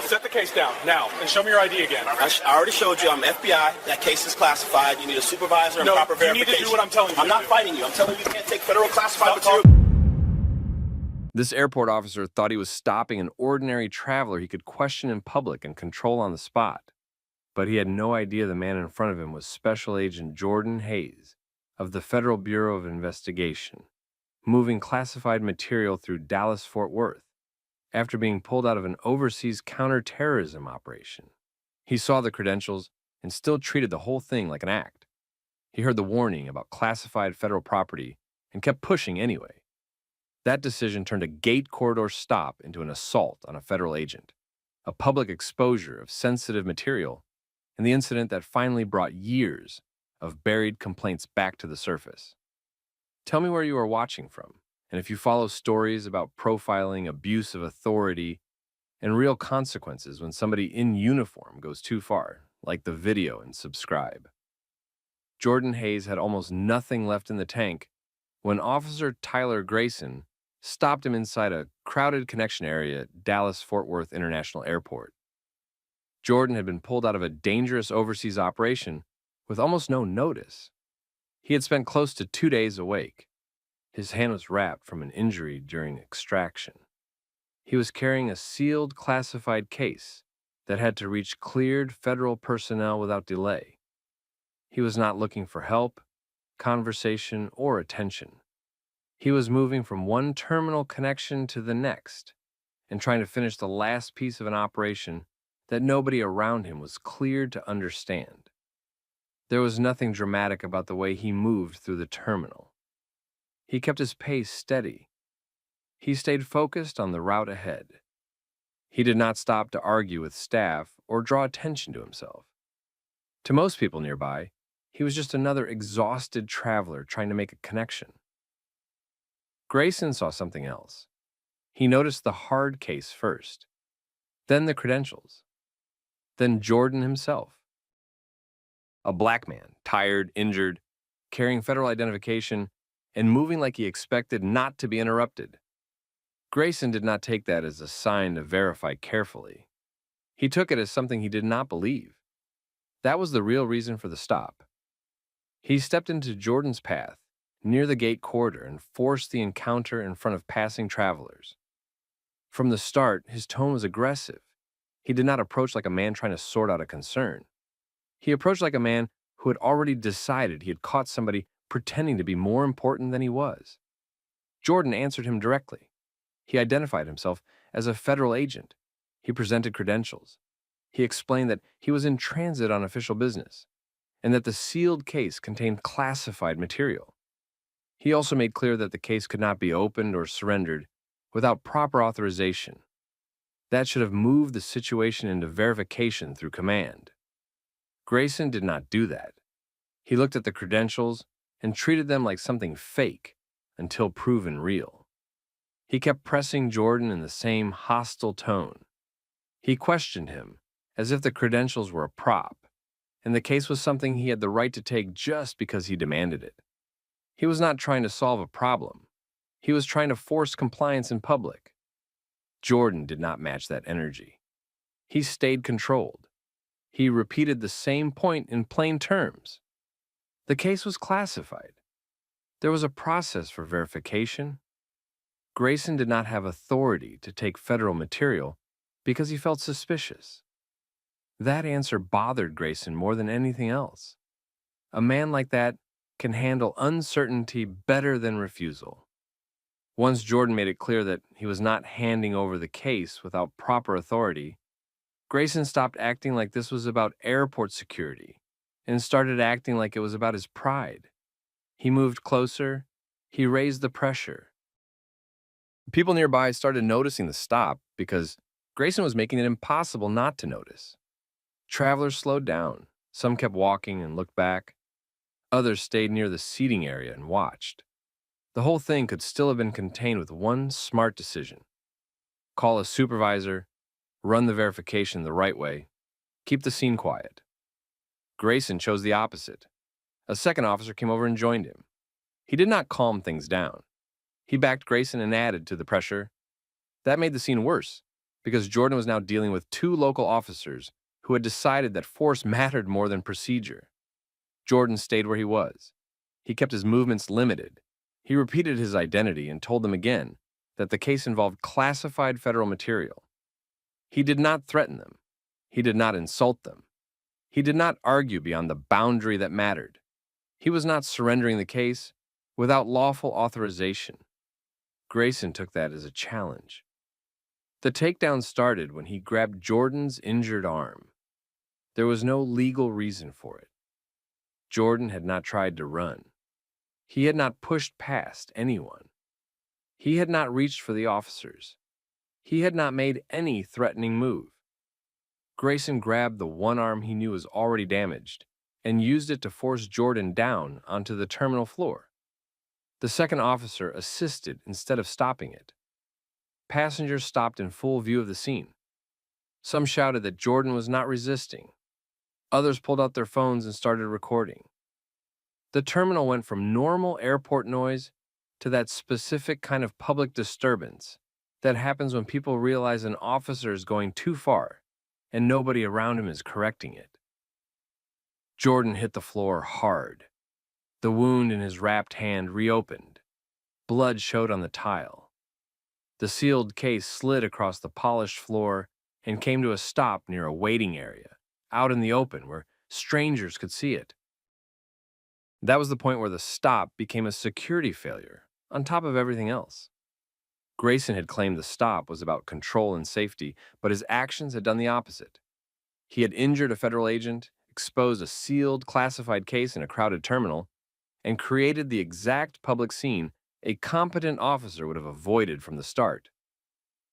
Now set the case down, now, and show me your ID again. I already showed you I'm FBI. That case is classified. You need a supervisor and proper verification. You need to do what I'm telling you. I'm not fighting you. I'm telling you can't take federal classified material. This airport officer thought he was stopping an ordinary traveler he could question in public and control on the spot. But he had no idea the man in front of him was Special Agent Jordan Hayes of the Federal Bureau of Investigation, moving classified material through Dallas-Fort Worth after being pulled out of an overseas counterterrorism operation. He saw the credentials and still treated the whole thing like an act. He heard the warning about classified federal property and kept pushing anyway. That decision turned a gate corridor stop into an assault on a federal agent, a public exposure of sensitive material, and the incident that finally brought years of buried complaints back to the surface. Tell me where you are watching from, and if you follow stories about profiling, abuse of authority, and real consequences when somebody in uniform goes too far, like the video, and subscribe. Jordan Hayes had almost nothing left in the tank when Officer Tyler Grayson stopped him inside a crowded connection area at Dallas-Fort Worth International Airport. Jordan had been pulled out of a dangerous overseas operation with almost no notice. He had spent close to 2 days awake. His hand was wrapped from an injury during extraction. He was carrying a sealed classified case that had to reach cleared federal personnel without delay. He was not looking for help, conversation, or attention. He was moving from one terminal connection to the next and trying to finish the last piece of an operation that nobody around him was cleared to understand. There was nothing dramatic about the way he moved through the terminal. He kept his pace steady. He stayed focused on the route ahead. He did not stop to argue with staff or draw attention to himself. To most people nearby, he was just another exhausted traveler trying to make a connection. Grayson saw something else. He noticed the hard case first, then the credentials, then Jordan himself. A black man, tired, injured, carrying federal identification, and moving like he expected not to be interrupted. Grayson did not take that as a sign to verify carefully. He took it as something he did not believe. That was the real reason for the stop. He stepped into Jordan's path, near the gate corridor, and forced the encounter in front of passing travelers. From the start, his tone was aggressive. He did not approach like a man trying to sort out a concern. He approached like a man who had already decided he had caught somebody pretending to be more important than he was. Jordan answered him directly. He identified himself as a federal agent. He presented credentials. He explained that he was in transit on official business, and that the sealed case contained classified material. He also made clear that the case could not be opened or surrendered without proper authorization. That should have moved the situation into verification through command. Grayson did not do that. He looked at the credentials and treated them like something fake until proven real. He kept pressing Jordan in the same hostile tone. He questioned him as if the credentials were a prop, and the case was something he had the right to take just because he demanded it. He was not trying to solve a problem. He was trying to force compliance in public. Jordan did not match that energy. He stayed controlled. He repeated the same point in plain terms. The case was classified. There was a process for verification. Grayson did not have authority to take federal material because he felt suspicious. That answer bothered Grayson more than anything else. A man like that can handle uncertainty better than refusal. Once Jordan made it clear that he was not handing over the case without proper authority, Grayson stopped acting like this was about airport security and started acting like it was about his pride. He moved closer. He raised the pressure. People nearby started noticing the stop because Grayson was making it impossible not to notice. Travelers slowed down. Some kept walking and looked back. Others stayed near the seating area and watched. The whole thing could still have been contained with one smart decision. Call a supervisor, run the verification the right way, keep the scene quiet. Grayson chose the opposite. A second officer came over and joined him. He did not calm things down. He backed Grayson and added to the pressure. That made the scene worse because Jordan was now dealing with two local officers who had decided that force mattered more than procedure. Jordan stayed where he was. He kept his movements limited. He repeated his identity and told them again that the case involved classified federal material. He did not threaten them. He did not insult them. He did not argue beyond the boundary that mattered. He was not surrendering the case without lawful authorization. Grayson took that as a challenge. The takedown started when he grabbed Jordan's injured arm. There was no legal reason for it. Jordan had not tried to run. He had not pushed past anyone. He had not reached for the officers. He had not made any threatening move. Grayson grabbed the one arm he knew was already damaged and used it to force Jordan down onto the terminal floor. The second officer assisted instead of stopping it. Passengers stopped in full view of the scene. Some shouted that Jordan was not resisting. Others pulled out their phones and started recording. The terminal went from normal airport noise to that specific kind of public disturbance that happens when people realize an officer is going too far and nobody around him is correcting it. Jordan hit the floor hard. The wound in his wrapped hand reopened. Blood showed on the tile. The sealed case slid across the polished floor and came to a stop near a waiting area, out in the open where strangers could see it. That was the point where the stop became a security failure, on top of everything else. Grayson had claimed the stop was about control and safety, but his actions had done the opposite. He had injured a federal agent, exposed a sealed, classified case in a crowded terminal, and created the exact public scene a competent officer would have avoided from the start.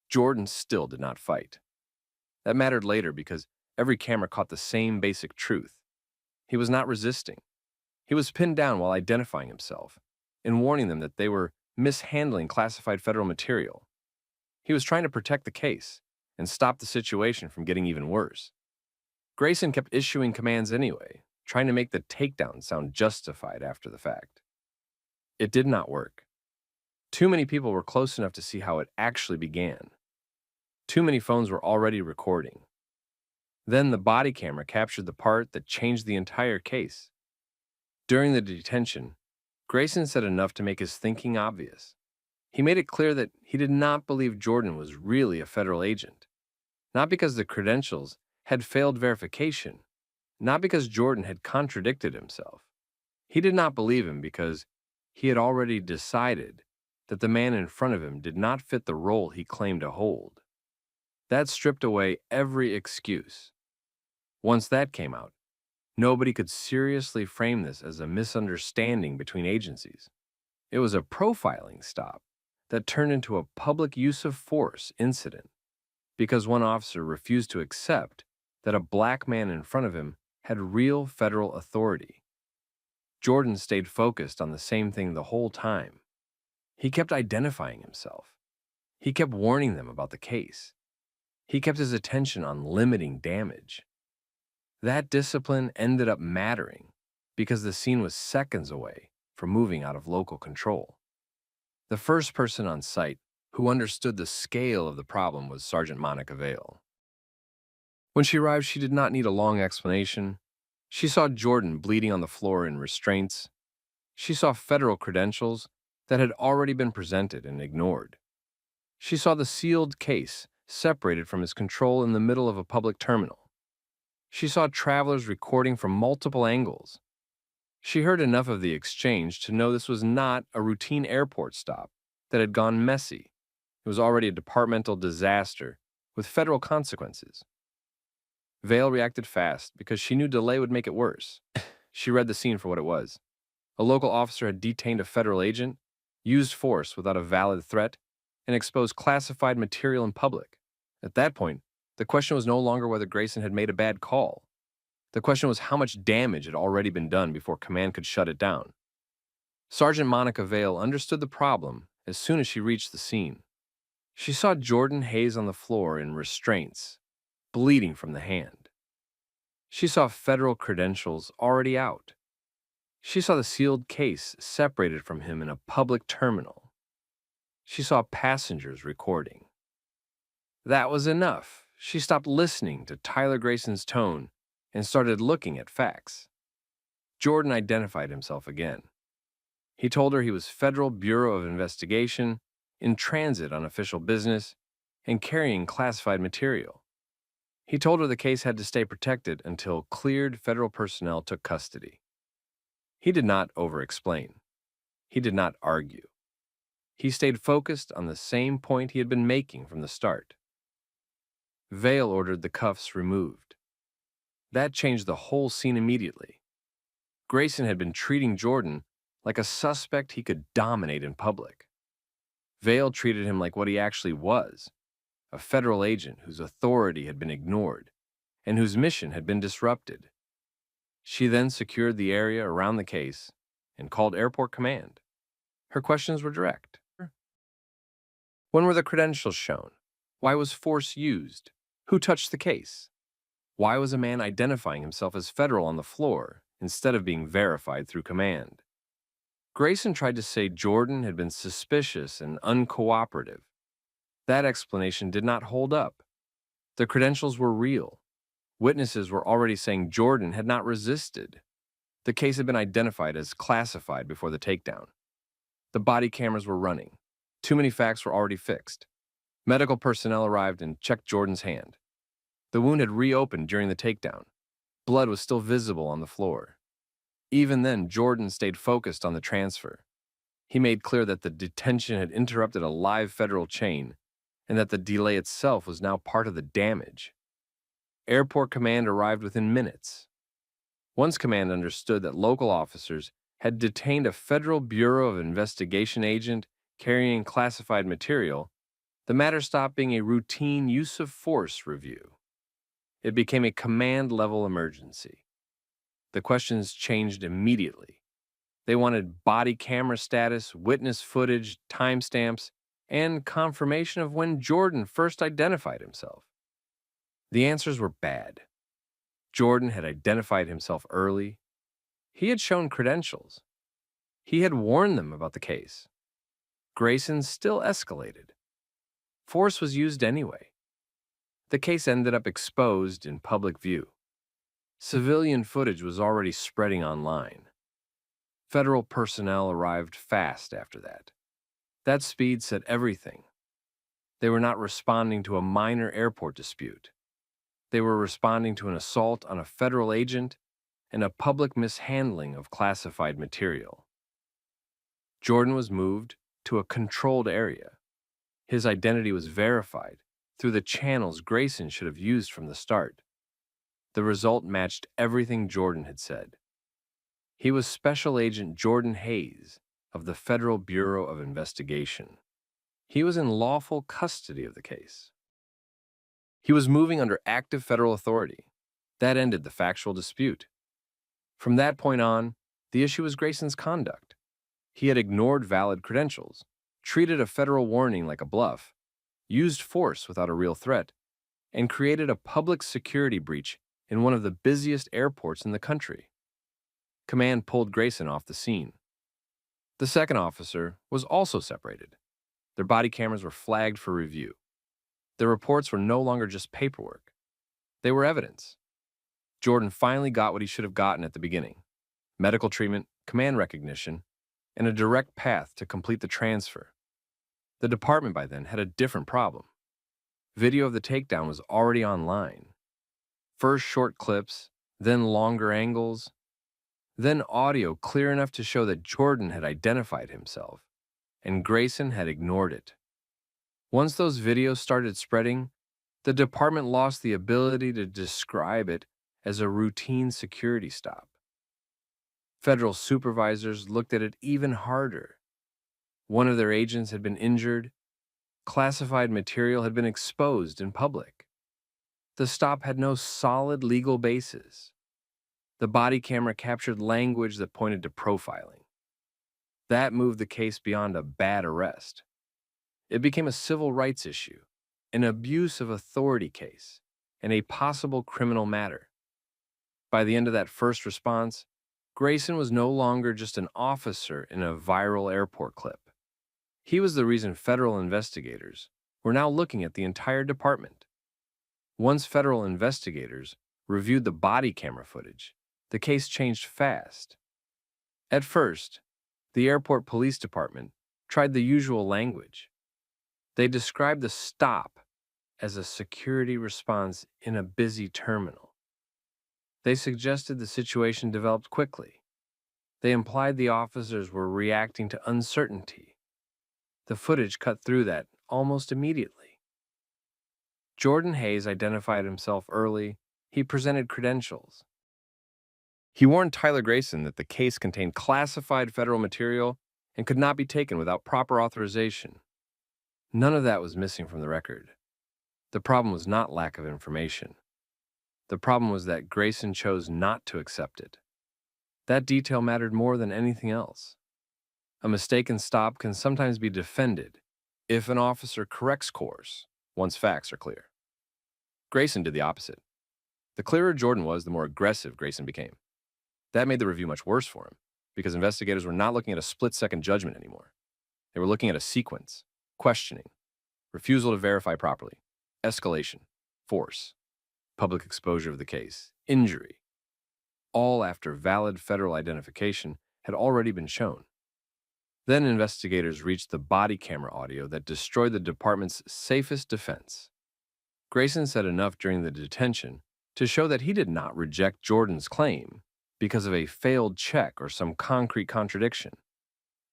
Jordan still did not fight. That mattered later because every camera caught the same basic truth. He was not resisting. He was pinned down while identifying himself and warning them that they were mishandling classified federal material. He was trying to protect the case and stop the situation from getting even worse. Grayson kept issuing commands anyway, trying to make the takedown sound justified after the fact. It did not work. Too many people were close enough to see how it actually began. Too many phones were already recording. Then the body camera captured the part that changed the entire case. During the detention, Grayson said enough to make his thinking obvious. He made it clear that he did not believe Jordan was really a federal agent. Not because the credentials had failed verification, not because Jordan had contradicted himself. He did not believe him because he had already decided that the man in front of him did not fit the role he claimed to hold. That stripped away every excuse. Once that came out, nobody could seriously frame this as a misunderstanding between agencies. It was a profiling stop that turned into a public use of force incident because one officer refused to accept that a black man in front of him had real federal authority. Jordan stayed focused on the same thing the whole time. He kept identifying himself. He kept warning them about the case. He kept his attention on limiting damage. That discipline ended up mattering because the scene was seconds away from moving out of local control. The first person on site who understood the scale of the problem was Sergeant Monica Vale. When she arrived, she did not need a long explanation. She saw Jordan bleeding on the floor in restraints. She saw federal credentials that had already been presented and ignored. She saw the sealed case separated from his control in the middle of a public terminal. She saw travelers recording from multiple angles. She heard enough of the exchange to know this was not a routine airport stop that had gone messy. It was already a departmental disaster with federal consequences. Vale reacted fast because she knew delay would make it worse. She read the scene for what it was. A local officer had detained a federal agent, used force without a valid threat, and exposed classified material in public. At that point, the question was no longer whether Grayson had made a bad call. The question was how much damage had already been done before command could shut it down. Sergeant Monica Vale understood the problem as soon as she reached the scene. She saw Jordan Hayes on the floor in restraints, bleeding from the hand. She saw federal credentials already out. She saw the sealed case separated from him in a public terminal. She saw passengers recording. That was enough. She stopped listening to Tyler Grayson's tone and started looking at facts. Jordan identified himself again. He told her he was Federal Bureau of Investigation, in transit on official business, and carrying classified material. He told her the case had to stay protected until cleared federal personnel took custody. He did not over-explain. He did not argue. He stayed focused on the same point he had been making from the start. Vale ordered the cuffs removed. That changed the whole scene immediately. Grayson had been treating Jordan like a suspect he could dominate in public. Vale treated him like what he actually was, a federal agent whose authority had been ignored and whose mission had been disrupted. She then secured the area around the case and called Airport Command. Her questions were direct. When were the credentials shown? Why was force used? Who touched the case? Why was a man identifying himself as federal on the floor instead of being verified through command? Grayson tried to say Jordan had been suspicious and uncooperative. That explanation did not hold up. The credentials were real. Witnesses were already saying Jordan had not resisted. The case had been identified as classified before the takedown. The body cameras were running. Too many facts were already fixed. Medical personnel arrived and checked Jordan's hand. The wound had reopened during the takedown. Blood was still visible on the floor. Even then, Jordan stayed focused on the transfer. He made clear that the detention had interrupted a live federal chain and that the delay itself was now part of the damage. Airport Command arrived within minutes. Once Command understood that local officers had detained a Federal Bureau of Investigation agent carrying classified material, the matter stopped being a routine use of force review. It became a command-level emergency. The questions changed immediately. They wanted body camera status, witness footage, timestamps, and confirmation of when Jordan first identified himself. The answers were bad. Jordan had identified himself early. He had shown credentials. He had warned them about the case. Grayson still escalated. Force was used anyway. The case ended up exposed in public view. Civilian footage was already spreading online. Federal personnel arrived fast after that. That speed said everything. They were not responding to a minor airport dispute. They were responding to an assault on a federal agent and a public mishandling of classified material. Jordan was moved to a controlled area. His identity was verified through the channels Grayson should have used from the start. The result matched everything Jordan had said. He was Special Agent Jordan Hayes of the Federal Bureau of Investigation. He was in lawful custody of the case. He was moving under active federal authority. That ended the factual dispute. From that point on, the issue was Grayson's conduct. He had ignored valid credentials, treated a federal warning like a bluff, used force without a real threat, and created a public security breach in one of the busiest airports in the country. Command pulled Grayson off the scene. The second officer was also separated. Their body cameras were flagged for review. The reports were no longer just paperwork. They were evidence. Jordan finally got what he should have gotten at the beginning: medical treatment, command recognition, and a direct path to complete the transfer. The department by then had a different problem. Video of the takedown was already online. First short clips, then longer angles, then audio clear enough to show that Jordan had identified himself, and Grayson had ignored it. Once those videos started spreading, the department lost the ability to describe it as a routine security stop. Federal supervisors looked at it even harder. One of their agents had been injured. Classified material had been exposed in public. The stop had no solid legal basis. The body camera captured language that pointed to profiling. That moved the case beyond a bad arrest. It became a civil rights issue, an abuse of authority case, and a possible criminal matter. By the end of that first response, Grayson was no longer just an officer in a viral airport clip. He was the reason federal investigators were now looking at the entire department. Once federal investigators reviewed the body camera footage, the case changed fast. At first, the airport police department tried the usual language. They described the stop as a security response in a busy terminal. They suggested the situation developed quickly. They implied the officers were reacting to uncertainty. The footage cut through that almost immediately. Jordan Hayes identified himself early. He presented credentials. He warned Tyler Grayson that the case contained classified federal material and could not be taken without proper authorization. None of that was missing from the record. The problem was not lack of information. The problem was that Grayson chose not to accept it. That detail mattered more than anything else. A mistaken stop can sometimes be defended if an officer corrects course once facts are clear. Grayson did the opposite. The clearer Jordan was, the more aggressive Grayson became. That made the review much worse for him, because investigators were not looking at a split-second judgment anymore. They were looking at a sequence: questioning, refusal to verify properly, escalation, force, public exposure of the case, injury, all after valid federal identification had already been shown. Then investigators reached the body camera audio that destroyed the department's safest defense. Grayson said enough during the detention to show that he did not reject Jordan's claim because of a failed check or some concrete contradiction.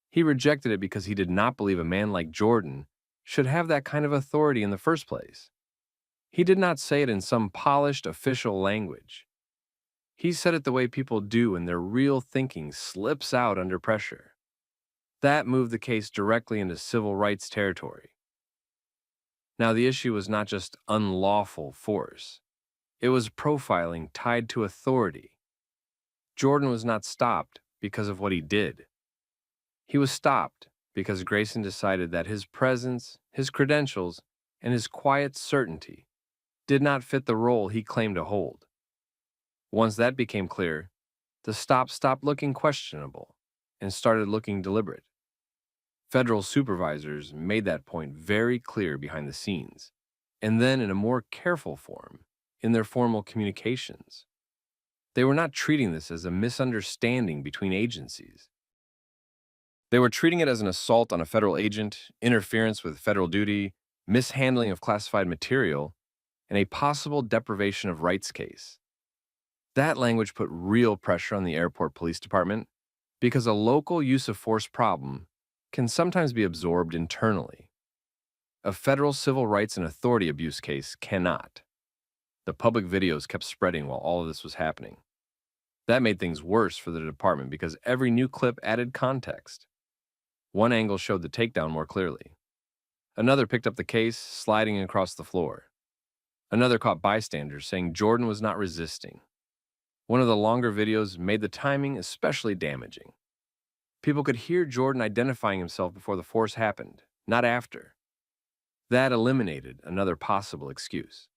He rejected it because he did not believe a man like Jordan should have that kind of authority in the first place. He did not say it in some polished official language. He said it the way people do when their real thinking slips out under pressure. That moved the case directly into civil rights territory. Now, the issue was not just unlawful force. It was profiling tied to authority. Jordan was not stopped because of what he did. He was stopped because Grayson decided that his presence, his credentials, and his quiet certainty did not fit the role he claimed to hold. Once that became clear, the stop stopped looking questionable and started looking deliberate. Federal supervisors made that point very clear behind the scenes, and then in a more careful form in their formal communications. They were not treating this as a misunderstanding between agencies. They were treating it as an assault on a federal agent, interference with federal duty, mishandling of classified material, and a possible deprivation of rights case. That language put real pressure on the airport police department because a local use of force problem can sometimes be absorbed internally. A federal civil rights and authority abuse case cannot. The public videos kept spreading while all of this was happening. That made things worse for the department because every new clip added context. One angle showed the takedown more clearly. Another picked up the case, sliding across the floor. Another caught bystanders saying Jordan was not resisting. One of the longer videos made the timing especially damaging. People could hear Jordan identifying himself before the force happened, not after. That eliminated another possible excuse.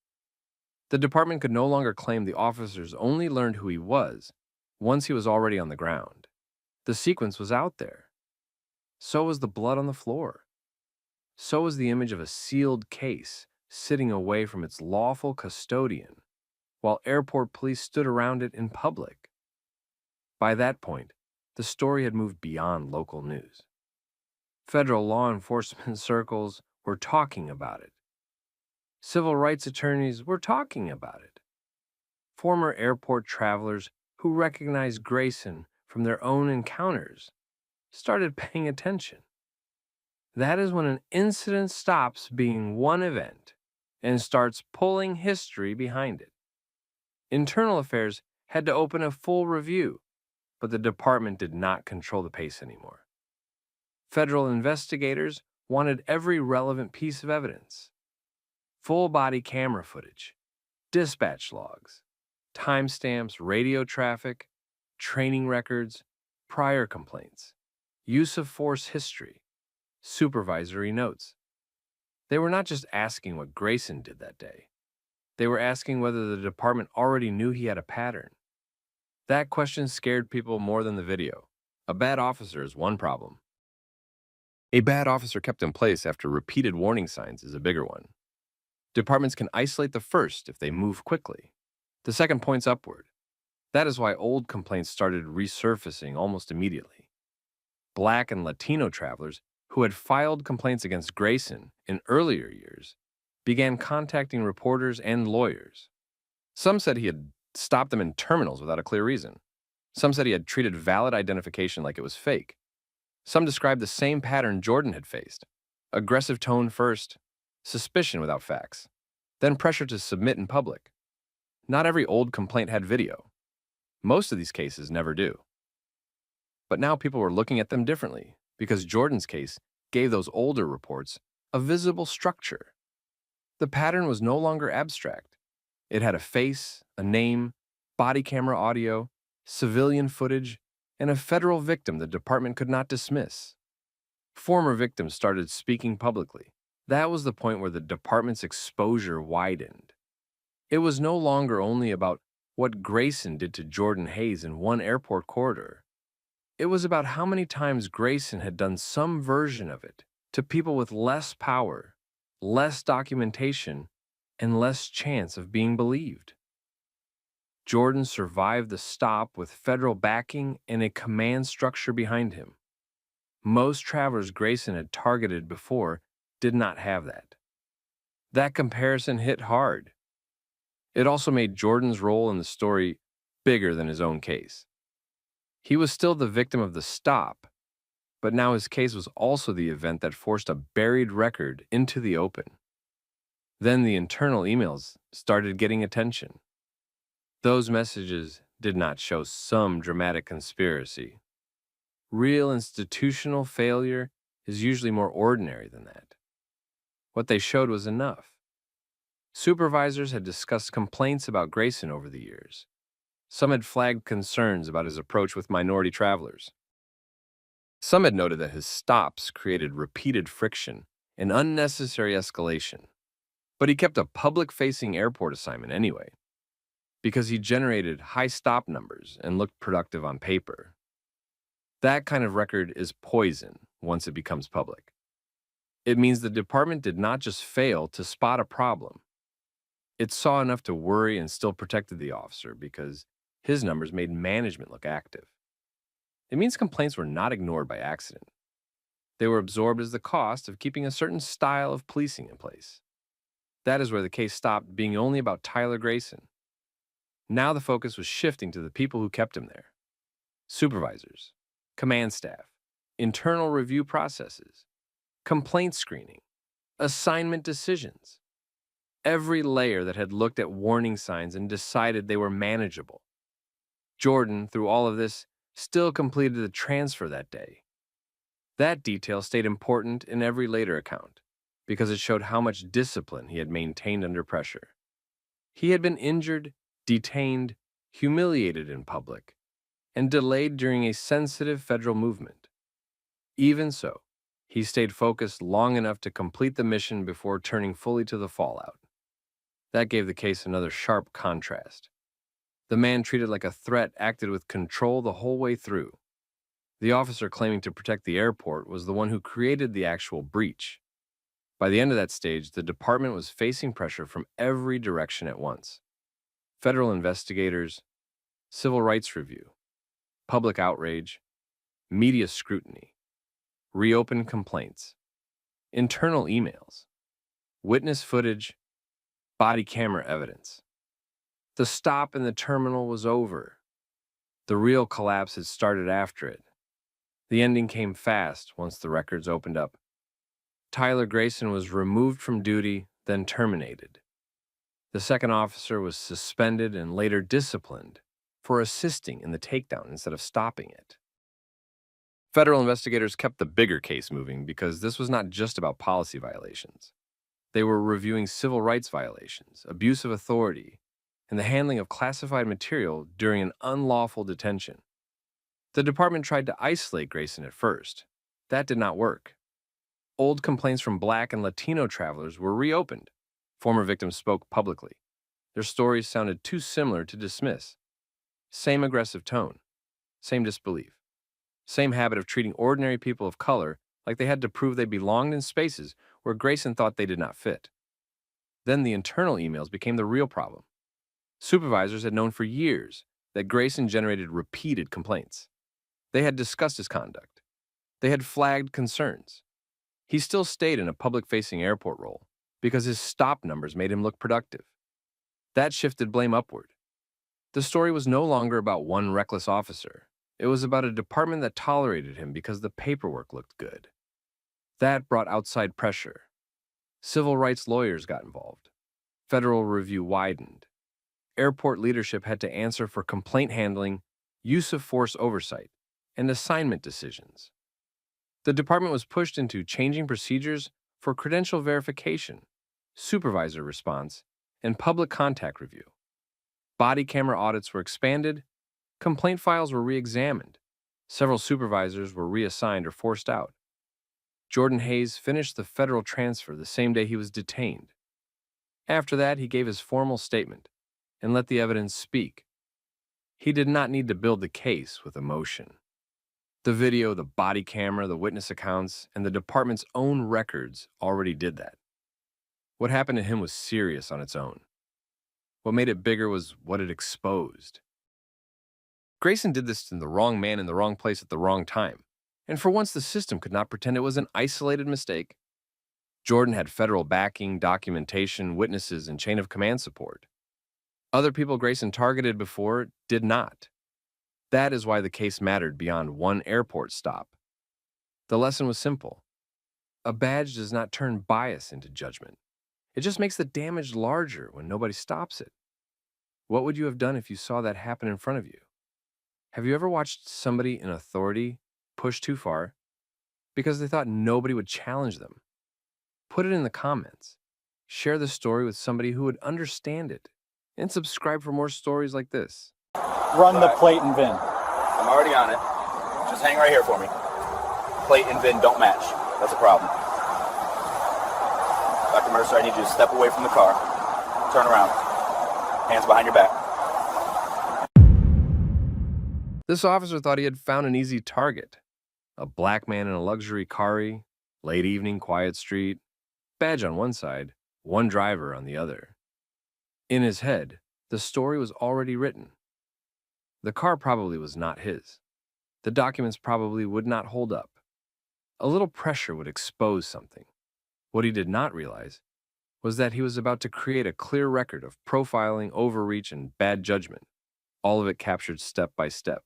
The department could no longer claim the officers only learned who he was once he was already on the ground. The sequence was out there. So was the blood on the floor. So was the image of a sealed case sitting away from its lawful custodian, while airport police stood around it in public. By that point, the story had moved beyond local news. Federal law enforcement circles were talking about it. Civil rights attorneys were talking about it. Former airport travelers who recognized Grayson from their own encounters started paying attention. That is when an incident stops being one event and starts pulling history behind it. Internal affairs had to open a full review, but the department did not control the pace anymore. Federal investigators wanted every relevant piece of evidence: full body camera footage, dispatch logs, timestamps, radio traffic, training records, prior complaints, use of force history, supervisory notes. They were not just asking what Grayson did that day. They were asking whether the department already knew he had a pattern. That question scared people more than the video. A bad officer is one problem. A bad officer kept in place after repeated warning signs is a bigger one. Departments can isolate the first if they move quickly. The second points upward. That is why old complaints started resurfacing almost immediately. Black and Latino travelers who had filed complaints against Grayson in earlier years began contacting reporters and lawyers. Some said he had stopped them in terminals without a clear reason. Some said he had treated valid identification like it was fake. Some described the same pattern Jordan had faced: aggressive tone first, suspicion without facts, then pressure to submit in public. Not every old complaint had video. Most of these cases never do. But now people were looking at them differently because Jordan's case gave those older reports a visible structure. The pattern was no longer abstract. It had a face, a name, body camera audio, civilian footage, and a federal victim the department could not dismiss. Former victims started speaking publicly. That was the point where the department's exposure widened. It was no longer only about what Grayson did to Jordan Hayes in one airport corridor. It was about how many times Grayson had done some version of it to people with less power, less documentation, and less chance of being believed. Jordan survived the stop with federal backing and a command structure behind him. Most travelers Grayson had targeted before did not have that. That comparison hit hard. It also made Jordan's role in the story bigger than his own case. He was still the victim of the stop, but now his case was also the event that forced a buried record into the open. Then the internal emails started getting attention. Those messages did not show some dramatic conspiracy. Real institutional failure is usually more ordinary than that. What they showed was enough. Supervisors had discussed complaints about Grayson over the years. Some had flagged concerns about his approach with minority travelers. Some had noted that his stops created repeated friction and unnecessary escalation. But he kept a public-facing airport assignment anyway, because he generated high stop numbers and looked productive on paper. That kind of record is poison once it becomes public. It means the department did not just fail to spot a problem. It saw enough to worry and still protected the officer because his numbers made management look active. It means complaints were not ignored by accident. They were absorbed as the cost of keeping a certain style of policing in place. That is where the case stopped being only about Tyler Grayson. Now the focus was shifting to the people who kept him there: supervisors, command staff, internal review processes, complaint screening, assignment decisions. Every layer that had looked at warning signs and decided they were manageable. Jordan, through all of this, still completed the transfer that day. That detail stayed important in every later account because it showed how much discipline he had maintained under pressure. He had been injured, detained, humiliated in public, and delayed during a sensitive federal movement. Even so, he stayed focused long enough to complete the mission before turning fully to the fallout. That gave the case another sharp contrast. The man treated like a threat acted with control the whole way through. The officer claiming to protect the airport was the one who created the actual breach. By the end of that stage, the department was facing pressure from every direction at once. Federal investigators, civil rights review, public outrage, media scrutiny, reopened complaints, internal emails, witness footage, body camera evidence. The stop in the terminal was over. The real collapse had started after it. The ending came fast once the records opened up. Tyler Grayson was removed from duty, then terminated. The second officer was suspended and later disciplined for assisting in the takedown instead of stopping it. Federal investigators kept the bigger case moving because this was not just about policy violations. They were reviewing civil rights violations, abuse of authority, and the handling of classified material during an unlawful detention. The department tried to isolate Grayson at first. That did not work. Old complaints from Black and Latino travelers were reopened. Former victims spoke publicly. Their stories sounded too similar to dismiss. Same aggressive tone, same disbelief, same habit of treating ordinary people of color like they had to prove they belonged in spaces where Grayson thought they did not fit. Then the internal emails became the real problem. Supervisors had known for years that Grayson generated repeated complaints. They had discussed his conduct. They had flagged concerns. He still stayed in a public-facing airport role because his stop numbers made him look productive. That shifted blame upward. The story was no longer about one reckless officer. It was about a department that tolerated him because the paperwork looked good. That brought outside pressure. Civil rights lawyers got involved. Federal review widened. Airport leadership had to answer for complaint handling, use of force oversight, and assignment decisions. The department was pushed into changing procedures for credential verification, supervisor response, and public contact review. Body camera audits were expanded, complaint files were re-examined, several supervisors were reassigned or forced out. Jordan Hayes finished the federal transfer the same day he was detained. After that, he gave his formal statement and let the evidence speak. He did not need to build the case with emotion. The video, the body camera, the witness accounts, and the department's own records already did that. What happened to him was serious on its own. What made it bigger was what it exposed. Grayson did this to the wrong man in the wrong place at the wrong time, and for once the system could not pretend it was an isolated mistake. Jordan had federal backing, documentation, witnesses, and chain of command support. Other people Grayson targeted before did not. That is why the case mattered beyond one airport stop. The lesson was simple. A badge does not turn bias into judgment. It just makes the damage larger when nobody stops it. What would you have done if you saw that happen in front of you? Have you ever watched somebody in authority push too far because they thought nobody would challenge them? Put it in the comments. Share the story with somebody who would understand it. And subscribe for more stories like this. Run the plate and VIN. I'm already on it. Just hang right here for me. Plate and VIN don't match. That's a problem. Dr. Mercer, I need you to step away from the car. Turn around. Hands behind your back. This officer thought he had found an easy target. A black man in a luxury car, late evening, quiet street, badge on one side, one driver on the other. In his head, the story was already written. The car probably was not his. The documents probably would not hold up. A little pressure would expose something. What he did not realize was that he was about to create a clear record of profiling, overreach, and bad judgment, all of it captured step by step.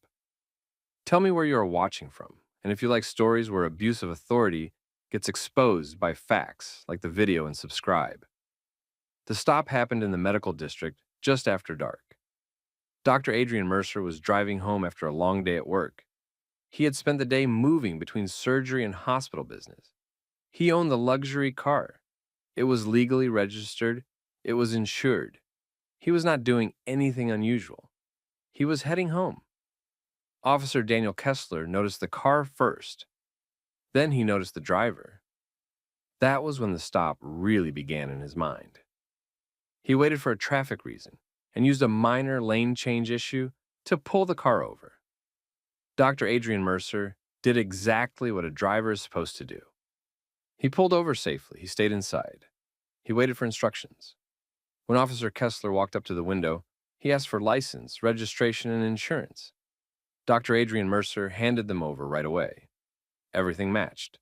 Tell me where you are watching from, and if you like stories where abuse of authority gets exposed by facts, like the video, and subscribe. The stop happened in the medical district just after dark. Dr. Adrian Mercer was driving home after a long day at work. He had spent the day moving between surgery and hospital business. He owned the luxury car. It was legally registered. It was insured. He was not doing anything unusual. He was heading home. Officer Daniel Kessler noticed the car first. Then he noticed the driver. That was when the stop really began in his mind. He waited for a traffic reason and used a minor lane change issue to pull the car over. Dr. Adrian Mercer did exactly what a driver is supposed to do. He pulled over safely. He stayed inside. He waited for instructions. When Officer Kessler walked up to the window, he asked for license, registration, and insurance. Dr. Adrian Mercer handed them over right away. Everything matched.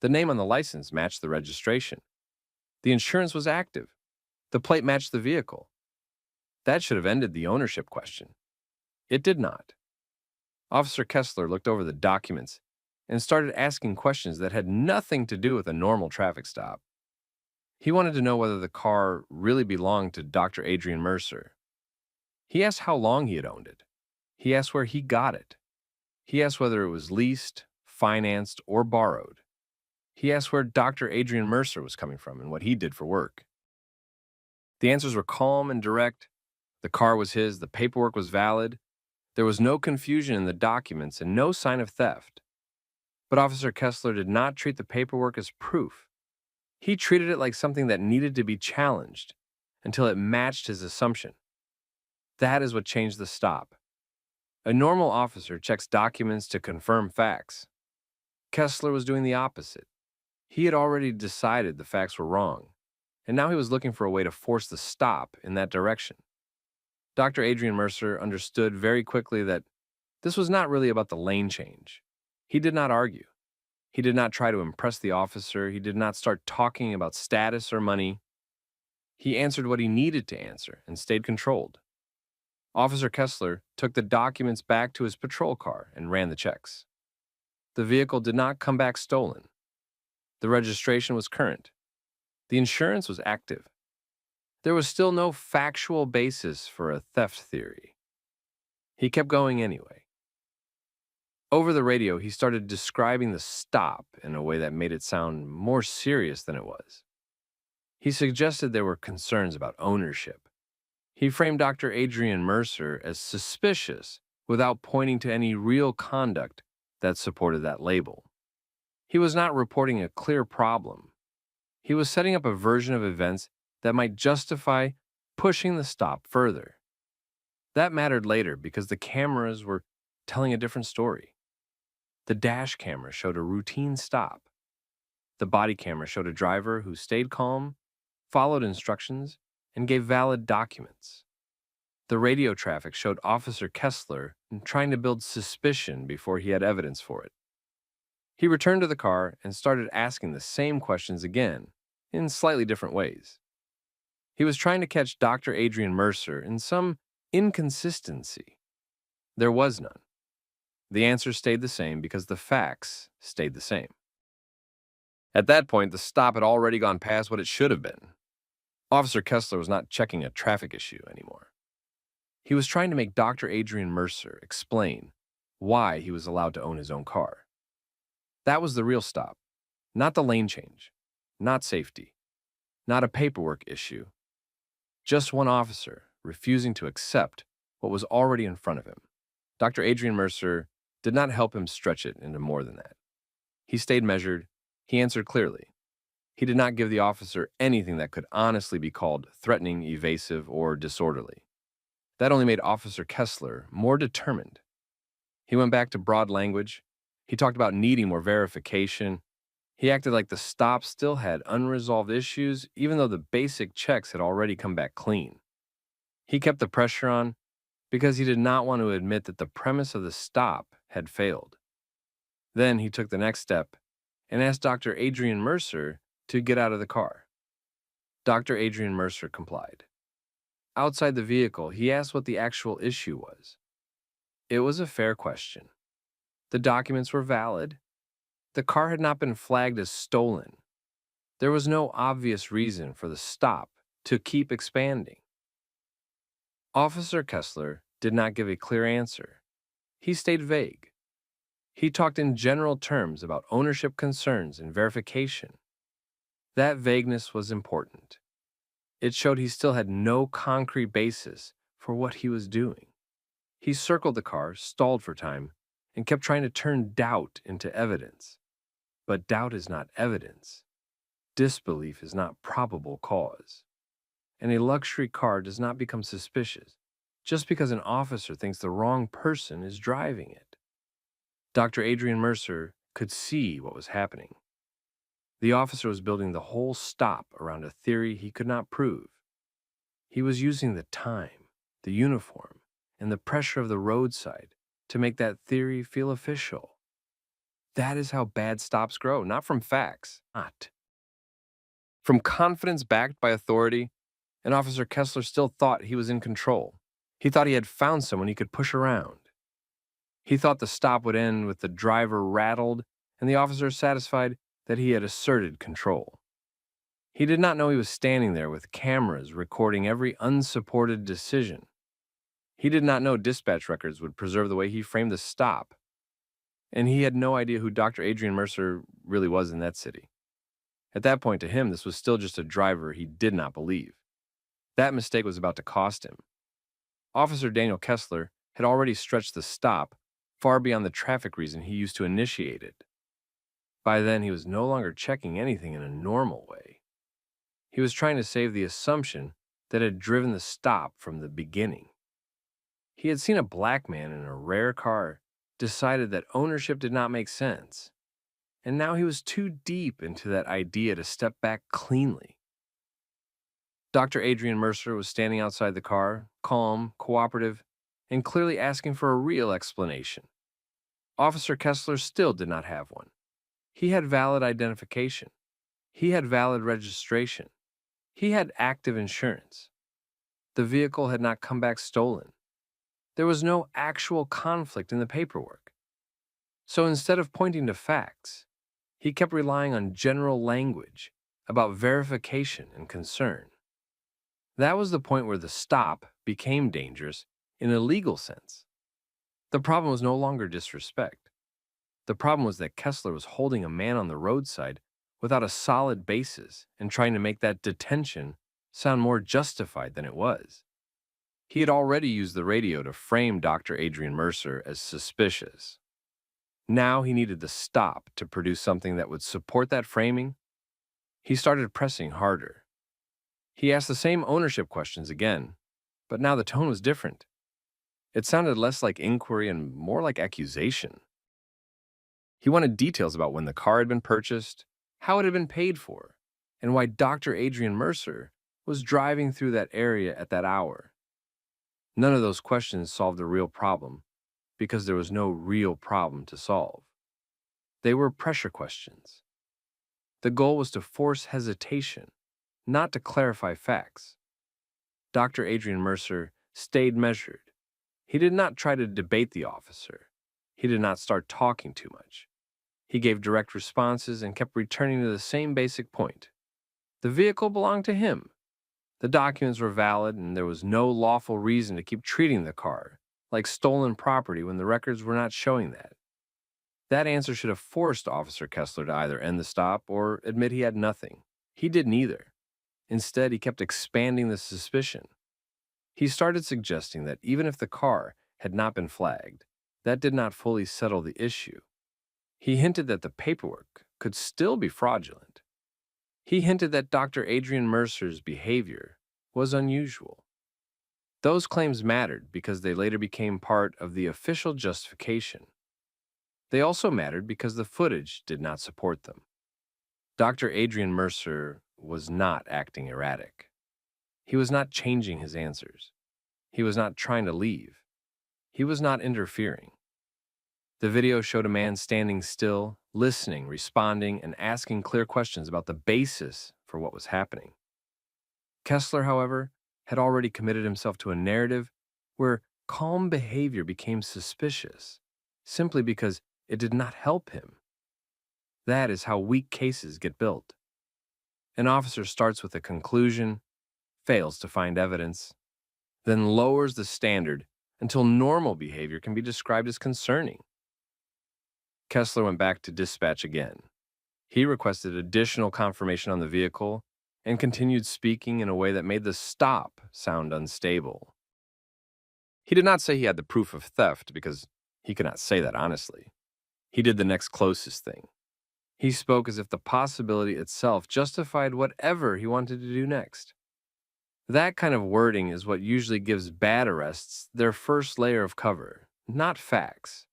The name on the license matched the registration. The insurance was active. The plate matched the vehicle. That should have ended the ownership question. It did not. Officer Kessler looked over the documents and started asking questions that had nothing to do with a normal traffic stop. He wanted to know whether the car really belonged to Dr. Adrian Mercer. He asked how long he had owned it. He asked where he got it. He asked whether it was leased, financed, or borrowed. He asked where Dr. Adrian Mercer was coming from and what he did for work. The answers were calm and direct. The car was his, the paperwork was valid. There was no confusion in the documents and no sign of theft. But Officer Kessler did not treat the paperwork as proof. He treated it like something that needed to be challenged until it matched his assumption. That is what changed the stop. A normal officer checks documents to confirm facts. Kessler was doing the opposite. He had already decided the facts were wrong, and now he was looking for a way to force the stop in that direction. Dr. Adrian Mercer understood very quickly that this was not really about the lane change. He did not argue. He did not try to impress the officer. He did not start talking about status or money. He answered what he needed to answer and stayed controlled. Officer Kessler took the documents back to his patrol car and ran the checks. The vehicle did not come back stolen. The registration was current. The insurance was active. There was still no factual basis for a theft theory. He kept going anyway. Over the radio, he started describing the stop in a way that made it sound more serious than it was. He suggested there were concerns about ownership. He framed Dr. Adrian Mercer as suspicious without pointing to any real conduct that supported that label. He was not reporting a clear problem. He was setting up a version of events that might justify pushing the stop further. That mattered later because the cameras were telling a different story. The dash camera showed a routine stop. The body camera showed a driver who stayed calm, followed instructions, and gave valid documents. The radio traffic showed Officer Kessler trying to build suspicion before he had evidence for it. He returned to the car and started asking the same questions again, in slightly different ways. He was trying to catch Dr. Adrian Mercer in some inconsistency. There was none. The answers stayed the same because the facts stayed the same. At that point, the stop had already gone past what it should have been. Officer Kessler was not checking a traffic issue anymore. He was trying to make Dr. Adrian Mercer explain why he was allowed to own his own car. That was the real stop, not the lane change, not safety, not a paperwork issue. Just one officer refusing to accept what was already in front of him. Dr. Adrian Mercer did not help him stretch it into more than that. He stayed measured. He answered clearly. He did not give the officer anything that could honestly be called threatening, evasive, or disorderly. That only made Officer Kessler more determined. He went back to broad language. He talked about needing more verification. He acted like the stop still had unresolved issues, even though the basic checks had already come back clean. He kept the pressure on because he did not want to admit that the premise of the stop had failed. Then he took the next step and asked Dr. Adrian Mercer to get out of the car. Dr. Adrian Mercer complied. Outside the vehicle, he asked what the actual issue was. It was a fair question. The documents were valid. The car had not been flagged as stolen. There was no obvious reason for the stop to keep expanding. Officer Kessler did not give a clear answer. He stayed vague. He talked in general terms about ownership concerns and verification. That vagueness was important. It showed he still had no concrete basis for what he was doing. He circled the car, stalled for time, and kept trying to turn doubt into evidence. But doubt is not evidence. Disbelief is not probable cause. And a luxury car does not become suspicious just because an officer thinks the wrong person is driving it. Dr. Adrian Mercer could see what was happening. The officer was building the whole stop around a theory he could not prove. He was using the time, the uniform, and the pressure of the roadside to make that theory feel official. That is how bad stops grow, not from facts, not. From confidence backed by authority, and Officer Kessler still thought he was in control. He thought he had found someone he could push around. He thought the stop would end with the driver rattled and the officer satisfied that he had asserted control. He did not know he was standing there with cameras recording every unsupported decision. He did not know dispatch records would preserve the way he framed the stop. And he had no idea who Dr. Adrian Mercer really was in that city. At that point, to him, this was still just a driver he did not believe. That mistake was about to cost him. Officer Daniel Kessler had already stretched the stop far beyond the traffic reason he used to initiate it. By then, he was no longer checking anything in a normal way. He was trying to save the assumption that had driven the stop from the beginning. He had seen a black man in a rare car, decided that ownership did not make sense. and now he was too deep into that idea to step back cleanly. Dr. Adrian Mercer was standing outside the car, calm, cooperative, and clearly asking for a real explanation. Officer Kessler still did not have one. He had valid identification. He had valid registration. He had active insurance. The vehicle had not come back stolen. There was no actual conflict in the paperwork. So instead of pointing to facts, he kept relying on general language about verification and concern. That was the point where the stop became dangerous in a legal sense. The problem was no longer disrespect. The problem was that Kessler was holding a man on the roadside without a solid basis and trying to make that detention sound more justified than it was. He had already used the radio to frame Dr. Adrian Mercer as suspicious. Now he needed the stop to produce something that would support that framing. He started pressing harder. He asked the same ownership questions again, but now the tone was different. It sounded less like inquiry and more like accusation. He wanted details about when the car had been purchased, how it had been paid for, and why Dr. Adrian Mercer was driving through that area at that hour. None of those questions solved the real problem because there was no real problem to solve. They were pressure questions. The goal was to force hesitation, not to clarify facts. Dr. Adrian Mercer stayed measured. He did not try to debate the officer. He did not start talking too much. He gave direct responses and kept returning to the same basic point. The vehicle belonged to him. The documents were valid, and there was no lawful reason to keep treating the car like stolen property when the records were not showing that. That answer should have forced Officer Kessler to either end the stop or admit he had nothing. He did neither. Instead, he kept expanding the suspicion. He started suggesting that even if the car had not been flagged, that did not fully settle the issue. He hinted that the paperwork could still be fraudulent. He hinted that Dr. Adrian Mercer's behavior was unusual. Those claims mattered because they later became part of the official justification. They also mattered because the footage did not support them. Dr. Adrian Mercer was not acting erratic. He was not changing his answers. He was not trying to leave. He was not interfering. The video showed a man standing still, listening, responding, and asking clear questions about the basis for what was happening. Kessler, however, had already committed himself to a narrative where calm behavior became suspicious simply because it did not help him. That is how weak cases get built. An officer starts with a conclusion, fails to find evidence, then lowers the standard until normal behavior can be described as concerning. Kessler went back to dispatch again. He requested additional confirmation on the vehicle and continued speaking in a way that made the stop sound unstable. He did not say he had the proof of theft because he could not say that honestly. He did the next closest thing. He spoke as if the possibility itself justified whatever he wanted to do next. That kind of wording is what usually gives bad arrests their first layer of cover, not facts.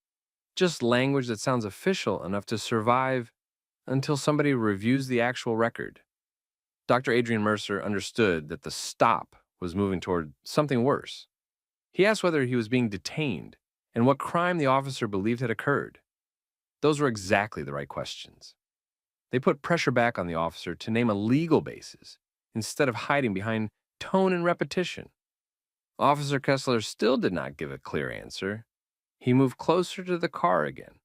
Just language that sounds official enough to survive until somebody reviews the actual record. Dr. Adrian Mercer understood that the stop was moving toward something worse. He asked whether he was being detained and what crime the officer believed had occurred. Those were exactly the right questions. They put pressure back on the officer to name a legal basis instead of hiding behind tone and repetition. Officer Kessler still did not give a clear answer. He moved closer to the car again,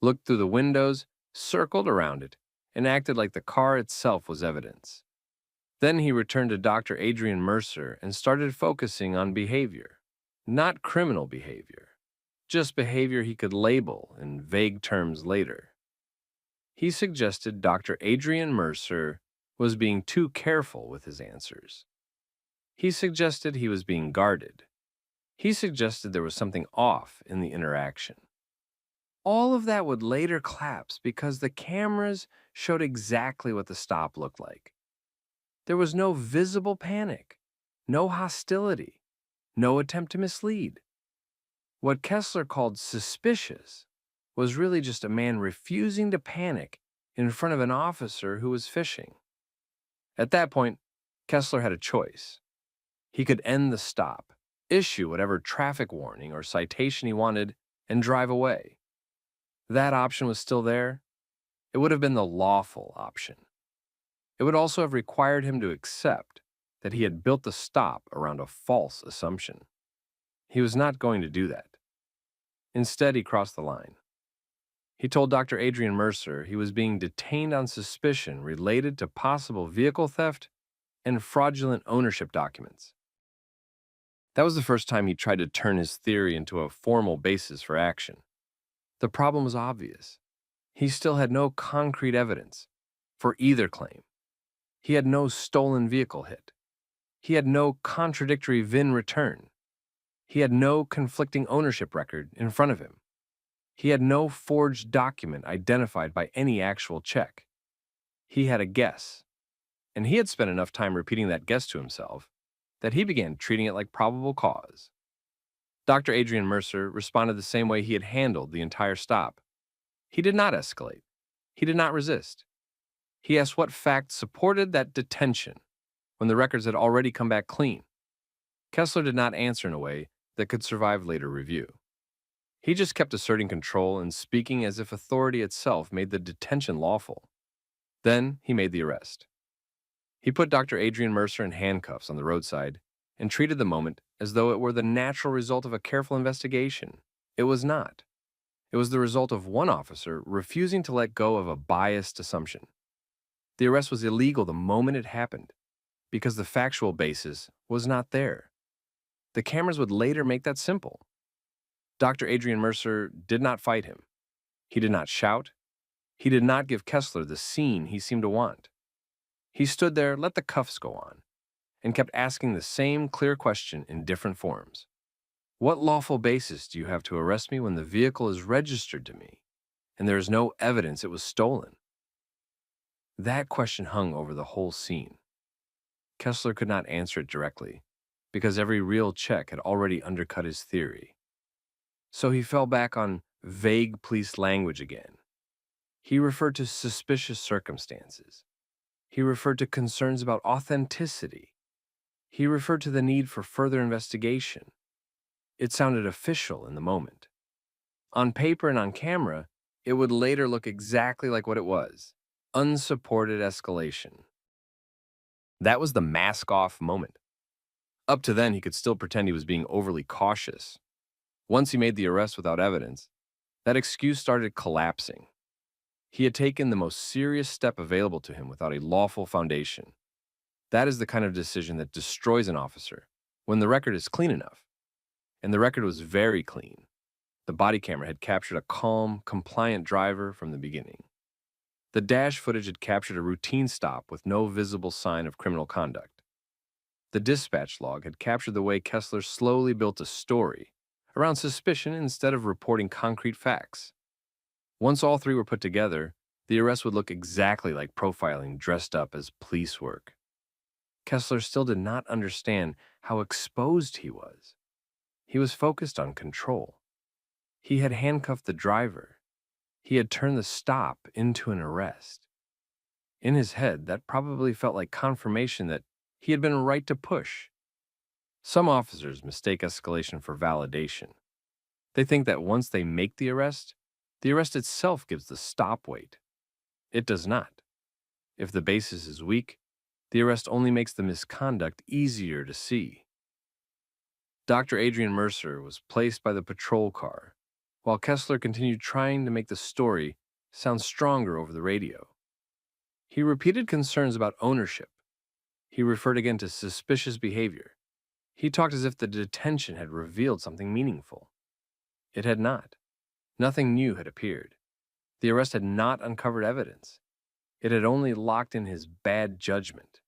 looked through the windows, circled around it, and acted like the car itself was evidence. Then he returned to Dr. Adrian Mercer and started focusing on behavior, not criminal behavior, just behavior he could label in vague terms later. He suggested Dr. Adrian Mercer was being too careful with his answers. He suggested he was being guarded. He suggested there was something off in the interaction. All of that would later collapse because the cameras showed exactly what the stop looked like. There was no visible panic, no hostility, no attempt to mislead. What Kessler called suspicious was really just a man refusing to panic in front of an officer who was fishing. At that point, Kessler had a choice. He could end the stop, issue whatever traffic warning or citation he wanted, and drive away. That option was still there. It would have been the lawful option. It would also have required him to accept that he had built the stop around a false assumption. He was not going to do that. Instead, he crossed the line. He told Dr. Adrian Mercer he was being detained on suspicion related to possible vehicle theft and fraudulent ownership documents. That was the first time he tried to turn his theory into a formal basis for action. The problem was obvious. He still had no concrete evidence for either claim. He had no stolen vehicle hit. He had no contradictory VIN return. He had no conflicting ownership record in front of him. He had no forged document identified by any actual check. He had a guess, and he had spent enough time repeating that guess to himself that he began treating it like probable cause. Dr. Adrian Mercer responded the same way he had handled the entire stop. He did not escalate. He did not resist. He asked what facts supported that detention when the records had already come back clean. Kessler did not answer in a way that could survive later review. He just kept asserting control and speaking as if authority itself made the detention lawful. Then he made the arrest. He put Dr. Adrian Mercer in handcuffs on the roadside and treated the moment as though it were the natural result of a careful investigation. It was not. It was the result of one officer refusing to let go of a biased assumption. The arrest was illegal the moment it happened because the factual basis was not there. The cameras would later make that simple. Dr. Adrian Mercer did not fight him. He did not shout. He did not give Kessler the scene he seemed to want. He stood there, let the cuffs go on, and kept asking the same clear question in different forms. What lawful basis do you have to arrest me when the vehicle is registered to me and there is no evidence it was stolen? That question hung over the whole scene. Kessler could not answer it directly because every real check had already undercut his theory. So he fell back on vague police language again. He referred to suspicious circumstances. He referred to concerns about authenticity. He referred to the need for further investigation. It sounded official in the moment. On paper and on camera, it would later look exactly like what it was: unsupported escalation. That was the mask-off moment. Up to then, he could still pretend he was being overly cautious. Once he made the arrest without evidence, that excuse started collapsing. He had taken the most serious step available to him without a lawful foundation. That is the kind of decision that destroys an officer when the record is clean enough. And the record was very clean. The body camera had captured a calm, compliant driver from the beginning. The dash footage had captured a routine stop with no visible sign of criminal conduct. The dispatch log had captured the way Kessler slowly built a story around suspicion instead of reporting concrete facts. Once all three were put together, the arrest would look exactly like profiling dressed up as police work. Kessler still did not understand how exposed he was. He was focused on control. He had handcuffed the driver. He had turned the stop into an arrest. In his head, that probably felt like confirmation that he had been right to push. Some officers mistake escalation for validation. They think that once they make the arrest itself gives the stop weight. It does not. If the basis is weak, the arrest only makes the misconduct easier to see. Dr. Adrian Mercer was placed by the patrol car, while Kessler continued trying to make the story sound stronger over the radio. He repeated concerns about ownership. He referred again to suspicious behavior. He talked as if the detention had revealed something meaningful. It had not. Nothing new had appeared. The arrest had not uncovered evidence. It had only locked in his bad judgment.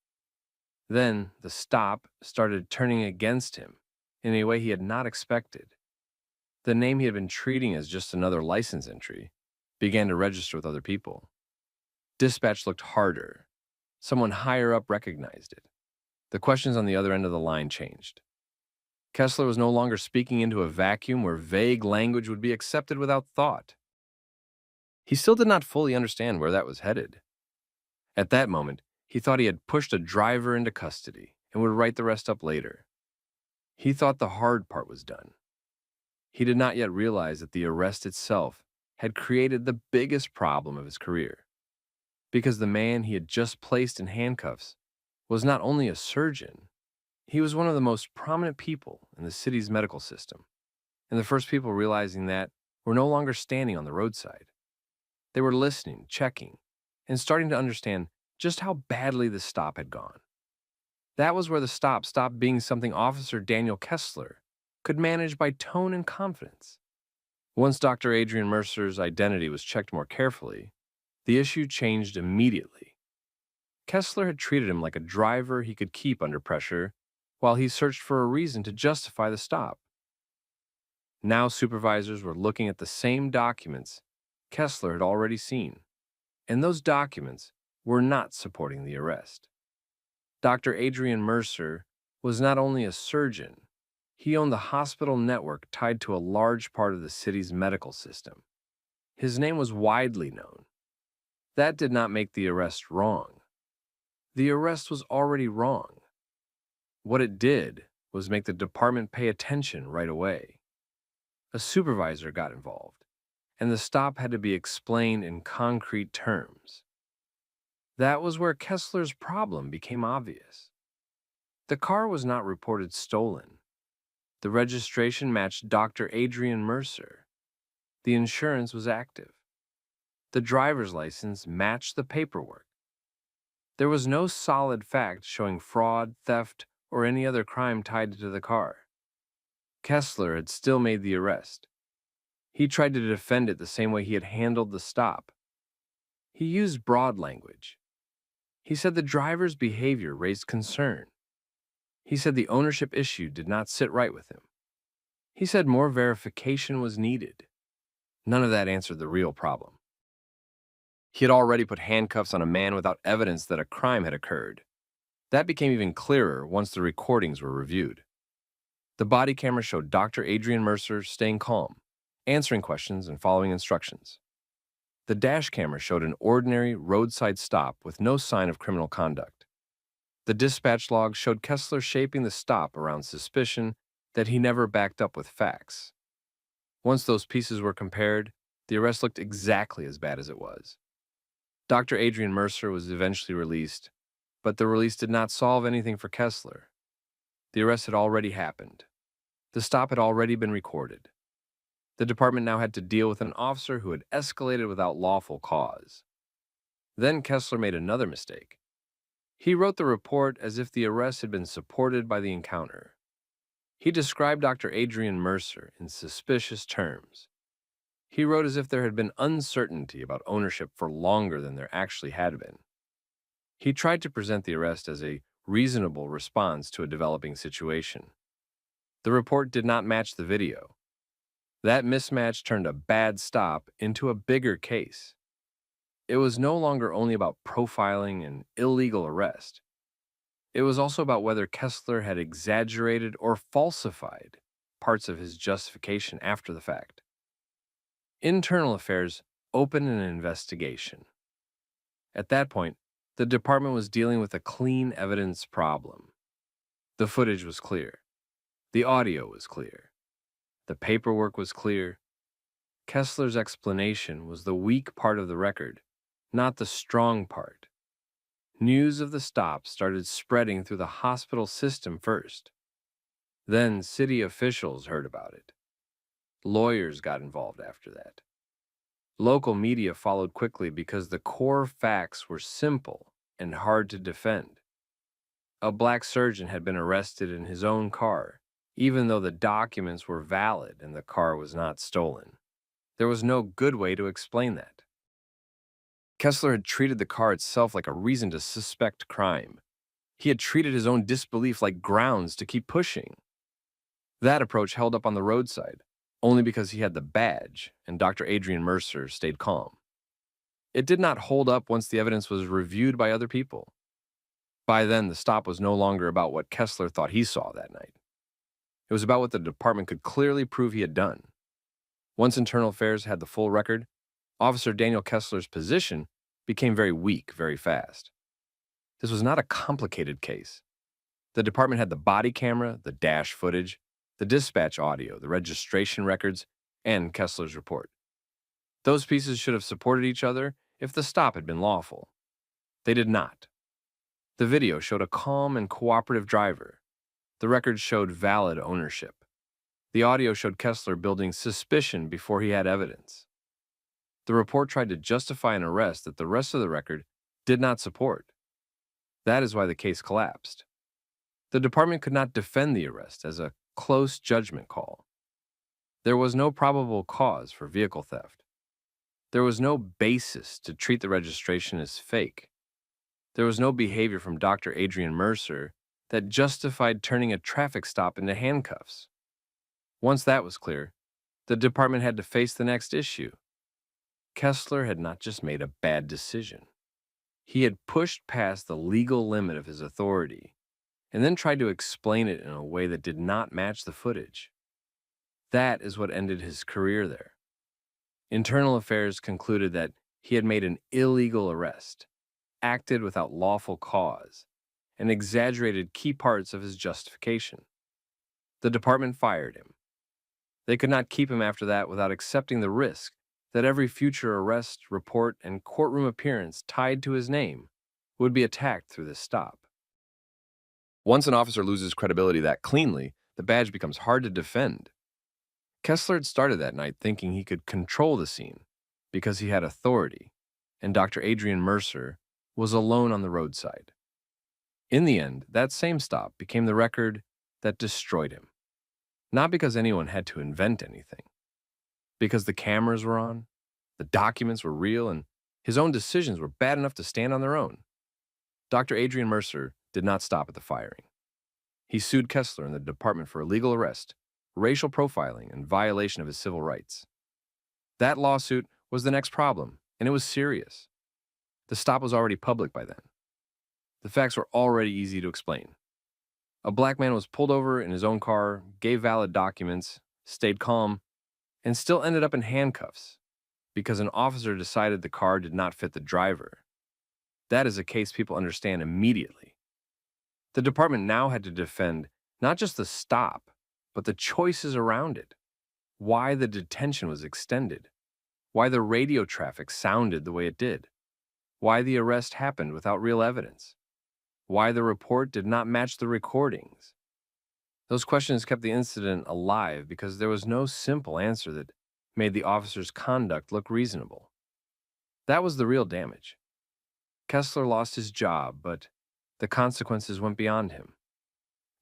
Then the stop started turning against him in a way he had not expected. The name he had been treating as just another license entry began to register with other people. Dispatch looked harder. Someone higher up recognized it. The questions on the other end of the line changed. Kessler was no longer speaking into a vacuum where vague language would be accepted without thought. He still did not fully understand where that was headed. At that moment, he thought he had pushed a driver into custody and would write the rest up later. He thought the hard part was done. He did not yet realize that the arrest itself had created the biggest problem of his career, because the man he had just placed in handcuffs was not only a surgeon, he was one of the most prominent people in the city's medical system, and the first people realizing that were no longer standing on the roadside. They were listening, checking, and starting to understand just how badly the stop had gone. That was where the stop stopped being something Officer Daniel Kessler could manage by tone and confidence. Once Dr. Adrian Mercer's identity was checked more carefully, the issue changed immediately. Kessler had treated him like a driver he could keep under pressure while he searched for a reason to justify the stop. Now supervisors were looking at the same documents Kessler had already seen, and those documents were not supporting the arrest. Dr. Adrian Mercer was not only a surgeon, he owned the hospital network tied to a large part of the city's medical system. His name was widely known. That did not make the arrest wrong. The arrest was already wrong. What it did was make the department pay attention right away. A supervisor got involved, and the stop had to be explained in concrete terms. That was where Kessler's problem became obvious. The car was not reported stolen. The registration matched Dr. Adrian Mercer. The insurance was active. The driver's license matched the paperwork. There was no solid fact showing fraud, theft, or any other crime tied to the car. Kessler had still made the arrest. He tried to defend it the same way he had handled the stop. He used broad language. He said the driver's behavior raised concern. He said the ownership issue did not sit right with him. He said more verification was needed. None of that answered the real problem. He had already put handcuffs on a man without evidence that a crime had occurred. That became even clearer once the recordings were reviewed. The body camera showed Dr. Adrian Mercer staying calm, answering questions and following instructions. The dash camera showed an ordinary roadside stop with no sign of criminal conduct. The dispatch log showed Kessler shaping the stop around suspicion that he never backed up with facts. Once those pieces were compared, the arrest looked exactly as bad as it was. Dr. Adrian Mercer was eventually released, but the release did not solve anything for Kessler. The arrest had already happened. The stop had already been recorded. The department now had to deal with an officer who had escalated without lawful cause. Then Kessler made another mistake. He wrote the report as if the arrest had been supported by the encounter. He described Dr. Adrian Mercer in suspicious terms. He wrote as if there had been uncertainty about ownership for longer than there actually had been. He tried to present the arrest as a reasonable response to a developing situation. The report did not match the video. That mismatch turned a bad stop into a bigger case. It was no longer only about profiling and illegal arrest. It was also about whether Kessler had exaggerated or falsified parts of his justification after the fact. Internal Affairs opened an investigation. At that point, the department was dealing with a clean evidence problem. The footage was clear. The audio was clear. The paperwork was clear. Kessler's explanation was the weak part of the record, not the strong part. News of the stop started spreading through the hospital system first. Then city officials heard about it. Lawyers got involved after that. Local media followed quickly because the core facts were simple and hard to defend. A black surgeon had been arrested in his own car, even though the documents were valid and the car was not stolen. There was no good way to explain that. Kessler had treated the car itself like a reason to suspect crime. He had treated his own disbelief like grounds to keep pushing. That approach held up on the roadside, only because he had the badge and Dr. Adrian Mercer stayed calm. It did not hold up once the evidence was reviewed by other people. By then, the stop was no longer about what Kessler thought he saw that night. It was about what the department could clearly prove he had done. Once Internal Affairs had the full record, Officer Daniel Kessler's position became very weak very fast. This was not a complicated case. The department had the body camera, the dash footage, the dispatch audio, the registration records, and Kessler's report. Those pieces should have supported each other if the stop had been lawful. They did not. The video showed a calm and cooperative driver. The records showed valid ownership. The audio showed Kessler building suspicion before he had evidence. The report tried to justify an arrest that the rest of the record did not support. That is why the case collapsed. The department could not defend the arrest as a close judgment call. There was no probable cause for vehicle theft. There was no basis to treat the registration as fake. There was no behavior from Dr. Adrian Mercer that justified turning a traffic stop into handcuffs. Once that was clear, the department had to face the next issue. Kessler had not just made a bad decision. He had pushed past the legal limit of his authority and then tried to explain it in a way that did not match the footage. That is what ended his career there. Internal Affairs concluded that he had made an illegal arrest, acted without lawful cause, and exaggerated key parts of his justification. The department fired him. They could not keep him after that without accepting the risk that every future arrest, report, and courtroom appearance tied to his name would be attacked through this stop. Once an officer loses credibility that cleanly, the badge becomes hard to defend. Kessler had started that night thinking he could control the scene because he had authority, and Dr. Adrian Mercer was alone on the roadside. In the end, that same stop became the record that destroyed him. Not because anyone had to invent anything. Because the cameras were on, the documents were real, and his own decisions were bad enough to stand on their own. Dr. Adrian Mercer did not stop at the firing. He sued Kessler and the department for illegal arrest, racial profiling, and violation of his civil rights. That lawsuit was the next problem, and it was serious. The stop was already public by then. The facts were already easy to explain. A black man was pulled over in his own car, gave valid documents, stayed calm, and still ended up in handcuffs because an officer decided the car did not fit the driver. That is a case people understand immediately. The department now had to defend not just the stop, but the choices around it. Why the detention was extended. Why the radio traffic sounded the way it did. Why the arrest happened without real evidence. Why the report did not match the recordings. Those questions kept the incident alive because there was no simple answer that made the officer's conduct look reasonable. That was the real damage. Kessler lost his job, but the consequences went beyond him.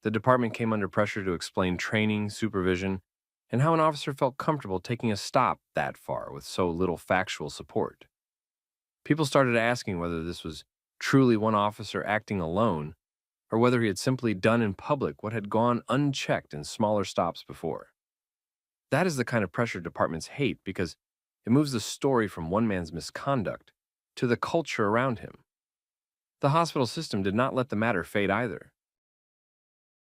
The department came under pressure to explain training, supervision, and how an officer felt comfortable taking a stop that far with so little factual support. People started asking whether this was truly one officer acting alone, or whether he had simply done in public what had gone unchecked in smaller stops before. That is the kind of pressure departments hate because it moves the story from one man's misconduct to the culture around him. The hospital system did not let the matter fade either.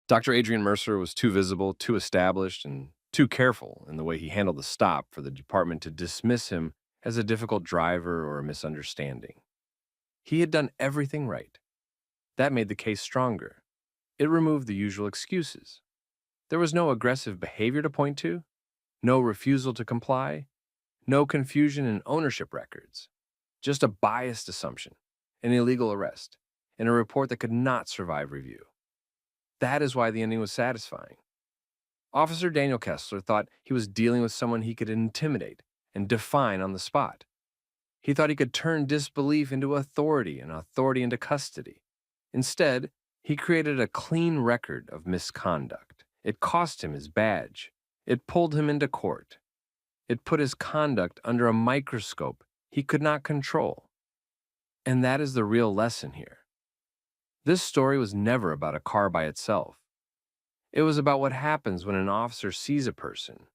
Dr. Adrian Mercer was too visible, too established, and too careful in the way he handled the stop for the department to dismiss him as a difficult driver or a misunderstanding. He had done everything right. That made the case stronger. It removed the usual excuses. There was no aggressive behavior to point to, no refusal to comply, no confusion in ownership records, just a biased assumption, an illegal arrest, and a report that could not survive review. That is why the ending was satisfying. Officer Daniel Kessler thought he was dealing with someone he could intimidate and define on the spot. He thought he could turn disbelief into authority and authority into custody. Instead, he created a clean record of misconduct. It cost him his badge. It pulled him into court. It put his conduct under a microscope he could not control. And that is the real lesson here. This story was never about a car by itself. It was about what happens when an officer sees a person,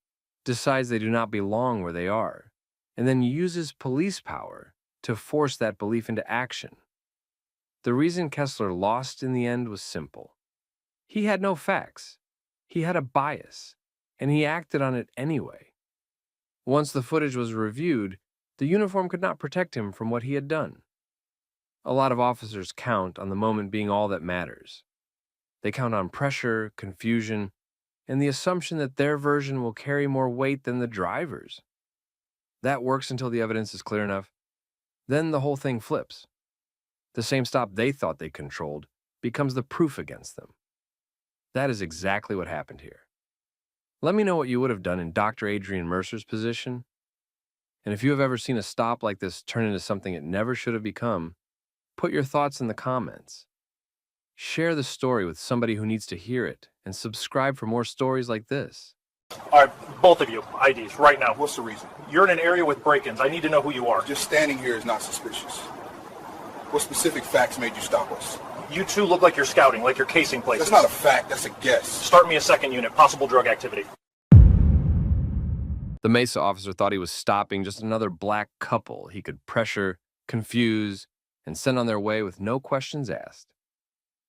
decides they do not belong where they are, and then uses police power to force that belief into action. The reason Kessler lost in the end was simple. He had no facts. He had a bias, and he acted on it anyway. Once the footage was reviewed, The uniform could not protect him from what he had done. A lot of officers count on the moment being all that matters. They count on pressure, confusion, and the assumption that their version will carry more weight than the driver's. That works until the evidence is clear enough. Then the whole thing flips. The same stop they thought they controlled becomes the proof against them. That is exactly what happened here. Let me know what you would have done in Dr. Adrian Mercer's position. And if you have ever seen a stop like this turn into something it never should have become, put your thoughts in the comments. Share the story with somebody who needs to hear it, and subscribe for more stories like this. All right, both of you, IDs, right now. What's the reason? You're in an area with break-ins. I need to know who you are. Just standing here is not suspicious. What specific facts made you stop us? You two look like you're scouting, like you're casing places. That's not a fact, that's a guess. Start me a second unit, possible drug activity. The Mesa officer thought he was stopping just another black couple he could pressure, confuse, and send on their way with no questions asked.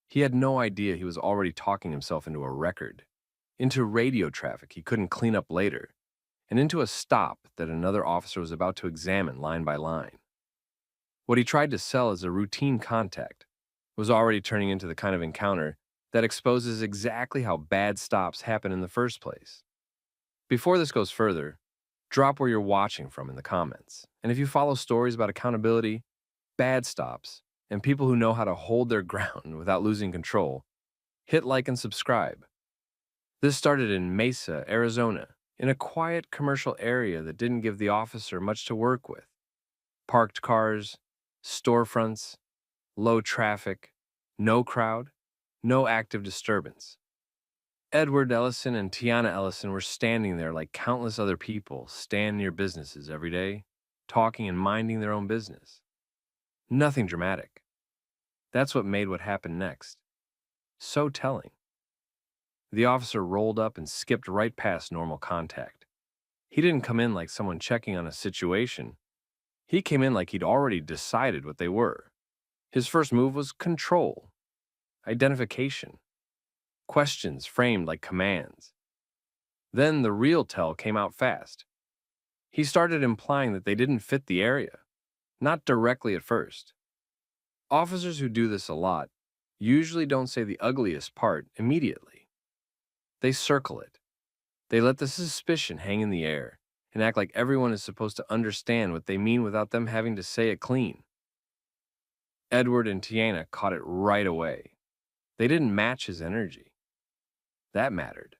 He had no idea he was already talking himself into a record, into radio traffic he couldn't clean up later, and into a stop that another officer was about to examine line by line. What he tried to sell as a routine contact was already turning into the kind of encounter that exposes exactly how bad stops happen in the first place. Before this goes further, drop where you're watching from in the comments. And if you follow stories about accountability, bad stops, and people who know how to hold their ground without losing control, hit like and subscribe. This started in Mesa, Arizona, in a quiet commercial area that didn't give the officer much to work with. Parked cars, storefronts, low traffic, no crowd, no active disturbance. Edward Ellison and Tiana Ellison were standing there like countless other people stand near businesses every day, talking and minding their own business. Nothing dramatic. That's what made what happened next so telling. The officer rolled up and skipped right past normal contact. He didn't come in like someone checking on a situation. He came in like he'd already decided what they were. His first move was control, identification, questions framed like commands. Then the real tell came out fast. He started implying that they didn't fit the area, not directly at first. Officers who do this a lot usually don't say the ugliest part immediately. They circle it. They let the suspicion hang in the air and act like everyone is supposed to understand what they mean without them having to say it clean. Edward and Tiana caught it right away. They didn't match his energy. That mattered.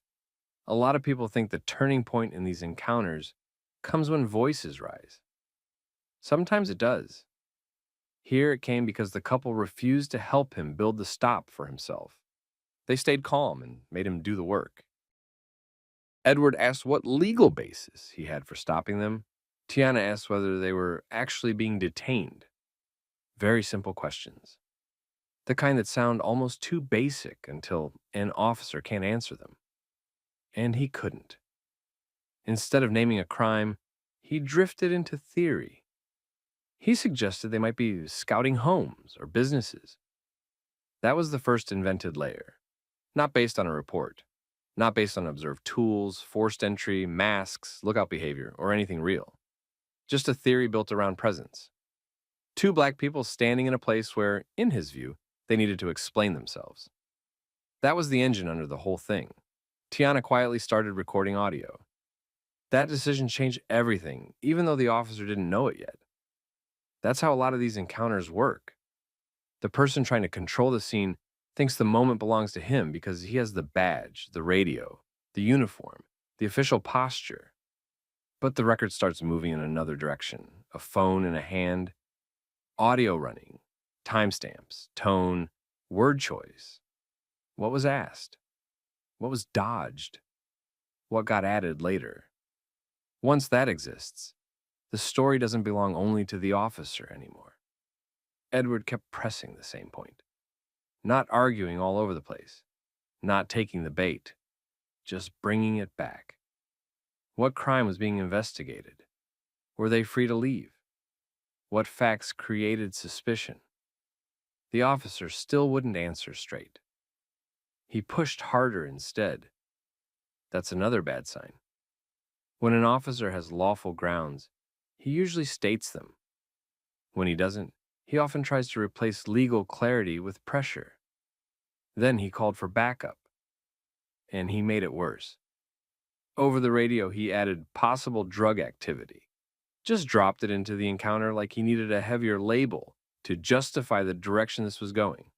A lot of people think the turning point in these encounters comes when voices rise. Sometimes it does. Here it came because the couple refused to help him build the stop for himself. They stayed calm and made him do the work. Edward asked what legal basis he had for stopping them. Tiana asked whether they were actually being detained. Very simple questions. The kind that sound almost too basic until an officer can't answer them. And he couldn't. Instead of naming a crime, he drifted into theory. He suggested they might be scouting homes or businesses. That was the first invented layer, not based on a report, not based on observed tools, forced entry, masks, lookout behavior, or anything real. Just a theory built around presence. Two black people standing in a place where, in his view, they needed to explain themselves. That was the engine under the whole thing. Tiana quietly started recording audio. That decision changed everything, even though the officer didn't know it yet. That's how a lot of these encounters work. The person trying to control the scene thinks the moment belongs to him because he has the badge, the radio, the uniform, the official posture. But the record starts moving in another direction. A phone in a hand, audio running, timestamps, tone, word choice. What was asked? What was dodged? What got added later? Once that exists, the story doesn't belong only to the officer anymore. Edward kept pressing the same point. Not arguing all over the place. Not taking the bait. Just bringing it back. What crime was being investigated? Were they free to leave? What facts created suspicion? The officer still wouldn't answer straight. He pushed harder instead. That's another bad sign. When an officer has lawful grounds, he usually states them. When he doesn't, he often tries to replace legal clarity with pressure. Then he called for backup, and he made it worse. Over the radio, he added possible drug activity. Just dropped it into the encounter like he needed a heavier label to justify the direction this was going.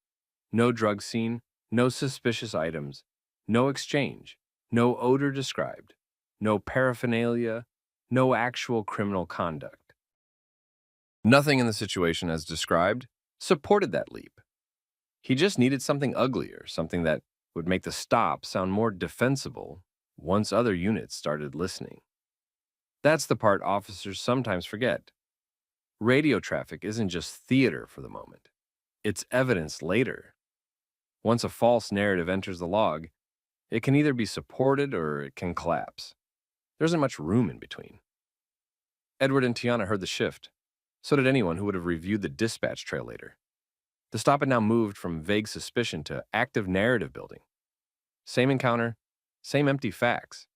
No drug scene, no suspicious items, no exchange, no odor described, no paraphernalia, no actual criminal conduct. Nothing in the situation as described supported that leap. He just needed something uglier, something that would make the stop sound more defensible once other units started listening. That's the part officers sometimes forget. Radio traffic isn't just theater for the moment. It's evidence later. Once a false narrative enters the log, it can either be supported or it can collapse. There isn't much room in between. Edward and Tiana heard the shift. So did anyone who would have reviewed the dispatch trail later. The stop had now moved from vague suspicion to active narrative building. Same encounter, same empty facts,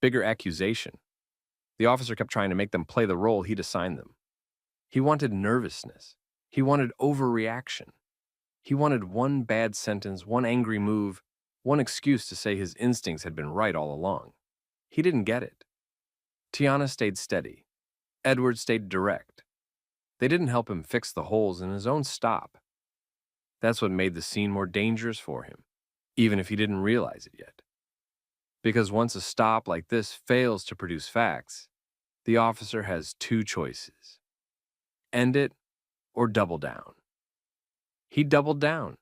bigger accusation. The officer kept trying to make them play the role he'd assigned them. He wanted nervousness. He wanted overreaction. He wanted one bad sentence, one angry move, one excuse to say his instincts had been right all along. He didn't get it. Tiana stayed steady. Edward stayed direct. They didn't help him fix the holes in his own stop. That's what made the scene more dangerous for him, even if he didn't realize it yet. Because once a stop like this fails to produce facts, the officer has two choices: end it or double down. He doubled down.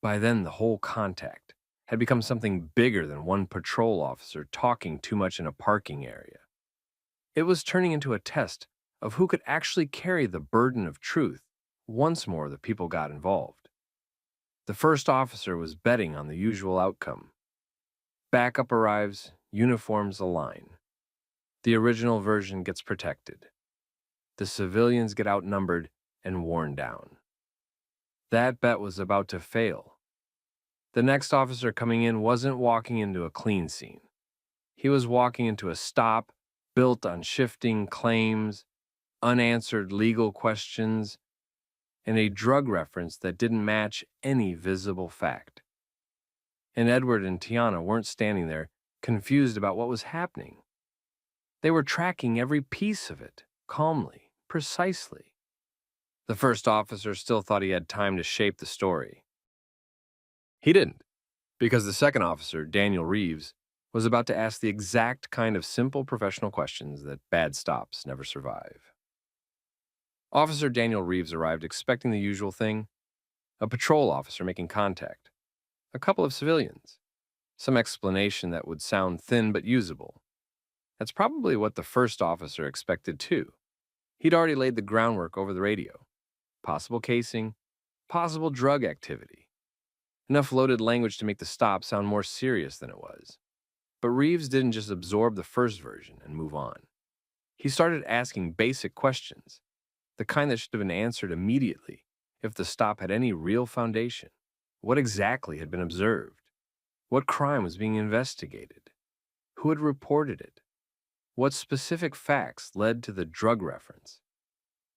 By then, the whole contact had become something bigger than one patrol officer talking too much in a parking area. It was turning into a test of who could actually carry the burden of truth once more the people got involved. The first officer was betting on the usual outcome. Backup arrives, uniforms align. The original version gets protected. The civilians get outnumbered and worn down. That bet was about to fail. The next officer coming in wasn't walking into a clean scene. He was walking into a stop built on shifting claims, unanswered legal questions, and a drug reference that didn't match any visible fact. And Edward and Tiana weren't standing there, confused about what was happening. They were tracking every piece of it, calmly, precisely. The first officer still thought he had time to shape the story. He didn't, because the second officer, Daniel Reeves, was about to ask the exact kind of simple professional questions that bad stops never survive. Officer Daniel Reeves arrived expecting the usual thing: a patrol officer making contact, a couple of civilians, some explanation that would sound thin but usable. That's probably what the first officer expected too. He'd already laid the groundwork over the radio. Possible casing, possible drug activity. Enough loaded language to make the stop sound more serious than it was. But Reeves didn't just absorb the first version and move on. He started asking basic questions, the kind that should have been answered immediately if the stop had any real foundation. What exactly had been observed? What crime was being investigated? Who had reported it? What specific facts led to the drug reference?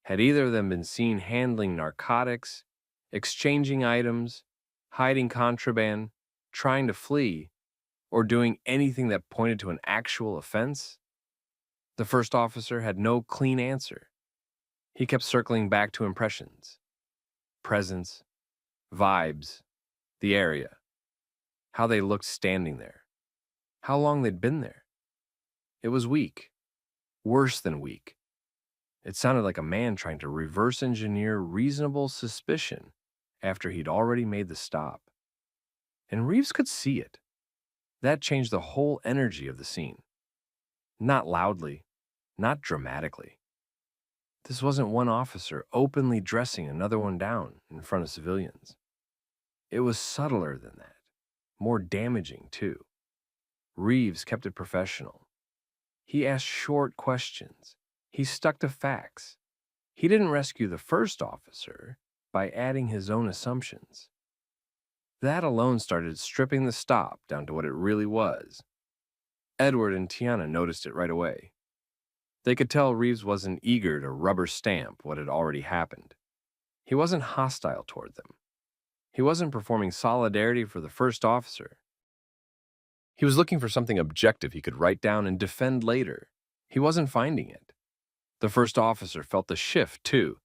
Had either of them been seen handling narcotics, exchanging items, hiding contraband, trying to flee, or doing anything that pointed to an actual offense? The first officer had no clean answer. He kept circling back to impressions, presence, vibes, the area, how they looked standing there, how long they'd been there. It was weak, worse than weak. It sounded like a man trying to reverse engineer reasonable suspicion after he'd already made the stop. And Reeves could see it. That changed the whole energy of the scene. Not loudly, not dramatically. This wasn't one officer openly dressing another one down in front of civilians. It was subtler than that, more damaging too. Reeves kept it professional. He asked short questions. He stuck to facts. He didn't rescue the first officer by adding his own assumptions. That alone started stripping the stop down to what it really was. Edward and Tiana noticed it right away. They could tell Reeves wasn't eager to rubber stamp what had already happened. He wasn't hostile toward them. He wasn't performing solidarity for the first officer. He was looking for something objective he could write down and defend later. He wasn't finding it. The first officer felt the shift, too.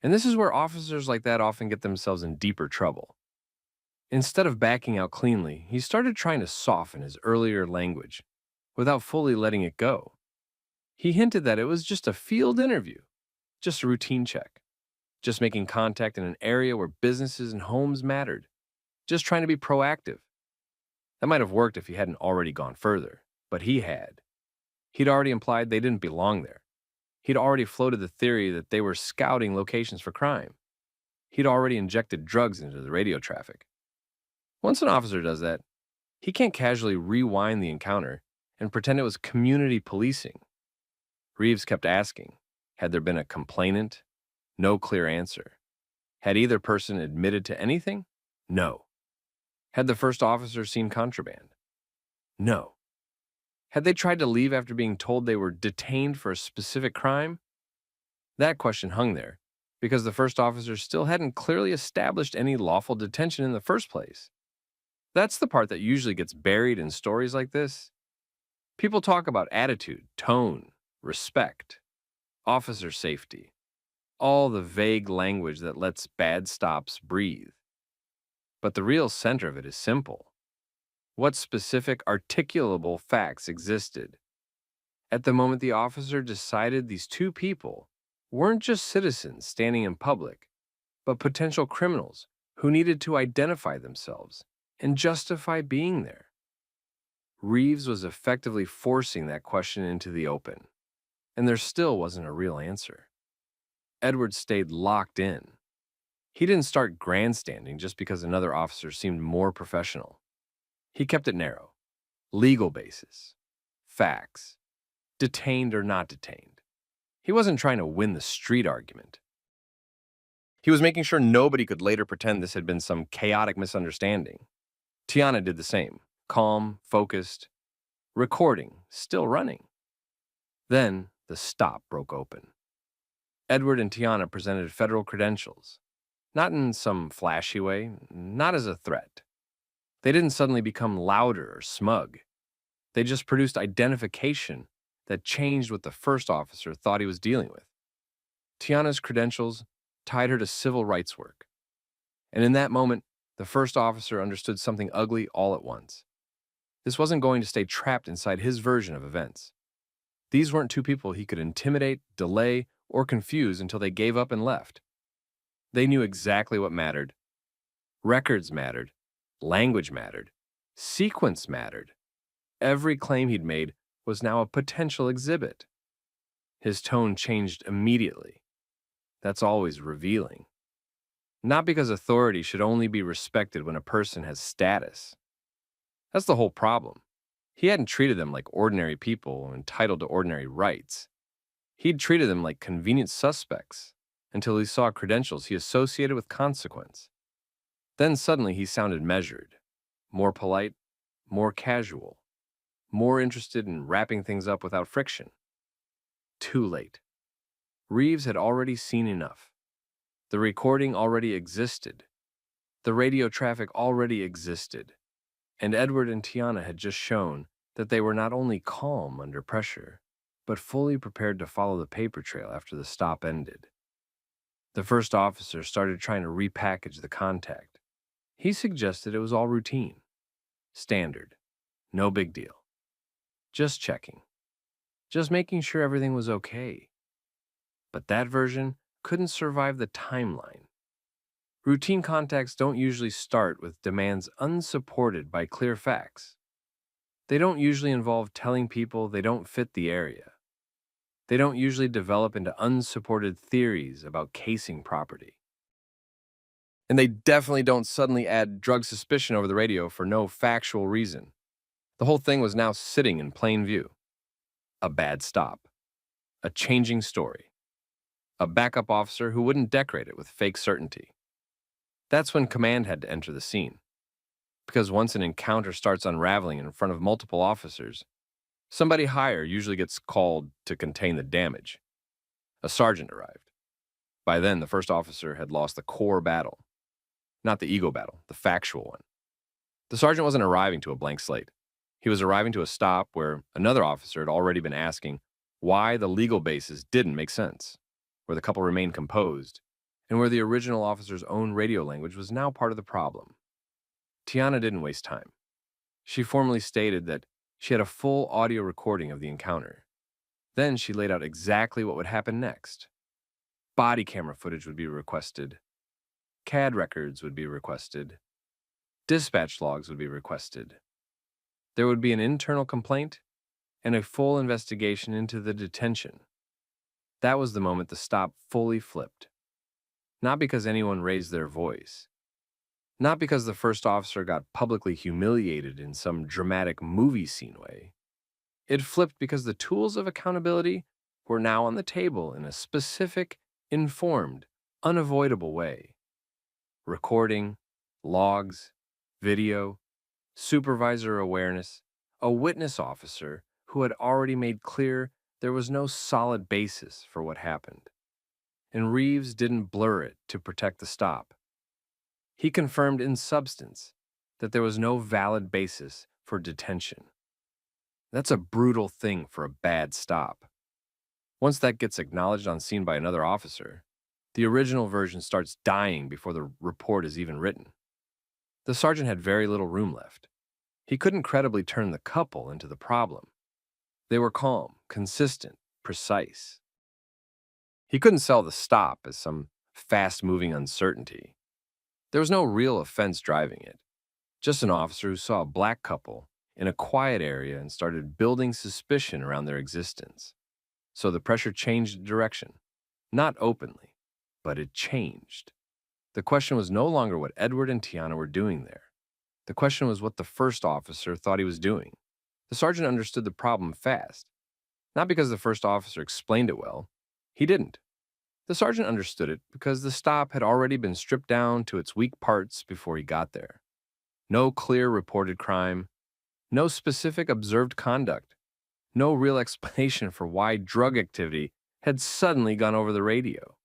And this is where officers like that often get themselves in deeper trouble. Instead of backing out cleanly, he started trying to soften his earlier language without fully letting it go. He hinted that it was just a field interview, just a routine check, just making contact in an area where businesses and homes mattered, just trying to be proactive. That might have worked if he hadn't already gone further, but he had. He'd already implied they didn't belong there. He'd already floated the theory that they were scouting locations for crime. He'd already injected drugs into the radio traffic. Once an officer does that, he can't casually rewind the encounter and pretend it was community policing. Reeves kept asking, had there been a complainant? No clear answer. Had either person admitted to anything? No. Had the first officer seen contraband? No. Had they tried to leave after being told they were detained for a specific crime? That question hung there because the first officer still hadn't clearly established any lawful detention in the first place. That's the part that usually gets buried in stories like this. People talk about attitude, tone, respect, officer safety, all the vague language that lets bad stops breathe. But the real center of it is simple. What specific, articulable facts existed? At the moment the officer decided these two people weren't just citizens standing in public, but potential criminals who needed to identify themselves and justify being there. Reeves was effectively forcing that question into the open, and there still wasn't a real answer. Edward stayed locked in. He didn't start grandstanding just because another officer seemed more professional. He kept it narrow. Legal basis. Facts. Detained or not detained. He wasn't trying to win the street argument. He was making sure nobody could later pretend this had been some chaotic misunderstanding. Tiana did the same. Calm, focused. Recording, still running. Then the stop broke open. Edward and Tiana presented federal credentials. Not in some flashy way, not as a threat. They didn't suddenly become louder or smug. They just produced identification that changed what the first officer thought he was dealing with. Tiana's credentials tied her to civil rights work. And in that moment, the first officer understood something ugly all at once. This wasn't going to stay trapped inside his version of events. These weren't two people he could intimidate, delay, or confuse until they gave up and left. They knew exactly what mattered. Records mattered. Language mattered. Sequence mattered. Every claim he'd made was now a potential exhibit. His tone changed immediately. That's always revealing. Not because authority should only be respected when a person has status. That's the whole problem. He hadn't treated them like ordinary people entitled to ordinary rights. He'd treated them like convenient suspects until he saw credentials he associated with consequence. Then suddenly he sounded measured, more polite, more casual, more interested in wrapping things up without friction. Too late. Reeves had already seen enough. The recording already existed. The radio traffic already existed. And Edward and Tiana had just shown that they were not only calm under pressure, but fully prepared to follow the paper trail after the stop ended. The first officer started trying to repackage the contact. He suggested it was all routine, standard, no big deal. Just checking. Just making sure everything was okay. But that version couldn't survive the timeline. Routine contacts don't usually start with demands unsupported by clear facts. They don't usually involve telling people they don't fit the area. They don't usually develop into unsupported theories about casing property. And they definitely don't suddenly add drug suspicion over the radio for no factual reason. The whole thing was now sitting in plain view. A bad stop. A changing story. A backup officer who wouldn't decorate it with fake certainty. That's when command had to enter the scene. Because once an encounter starts unraveling in front of multiple officers, Somebody higher usually gets called to contain the damage. A sergeant arrived. By then, the first officer had lost the core battle. Not the ego battle, the factual one. The sergeant wasn't arriving to a blank slate. He was arriving to a stop where another officer had already been asking why the legal basis didn't make sense, where the couple remained composed, and where the original officer's own radio language was now part of the problem. Tiana didn't waste time. She formally stated that she had a full audio recording of the encounter. Then she laid out exactly what would happen next. Body camera footage would be requested. CAD records would be requested. Dispatch logs would be requested. There would be an internal complaint and a full investigation into the detention. That was the moment the stop fully flipped. Not because anyone raised their voice. Not because the first officer got publicly humiliated in some dramatic movie scene way. It flipped because the tools of accountability were now on the table in a specific, informed, unavoidable way. Recording, logs, video, supervisor awareness, a witness officer who had already made clear there was no solid basis for what happened. And Reeves didn't blur it to protect the stop. He confirmed in substance that there was no valid basis for detention. That's a brutal thing for a bad stop. Once that gets acknowledged on scene by another officer, the original version starts dying before the report is even written. The sergeant had very little room left. He couldn't credibly turn the couple into the problem. They were calm, consistent, precise. He couldn't sell the stop as some fast-moving uncertainty. There was no real offense driving it, just an officer who saw a black couple in a quiet area and started building suspicion around their existence. So the pressure changed direction. Not openly, but it changed. The question was no longer what Edward and Tiana were doing there. The question was what the first officer thought he was doing. The sergeant understood the problem fast. Not because the first officer explained it well. He didn't. The sergeant understood it because the stop had already been stripped down to its weak parts before he got there. No clear reported crime, no specific observed conduct, no real explanation for why drug activity had suddenly gone over the radio.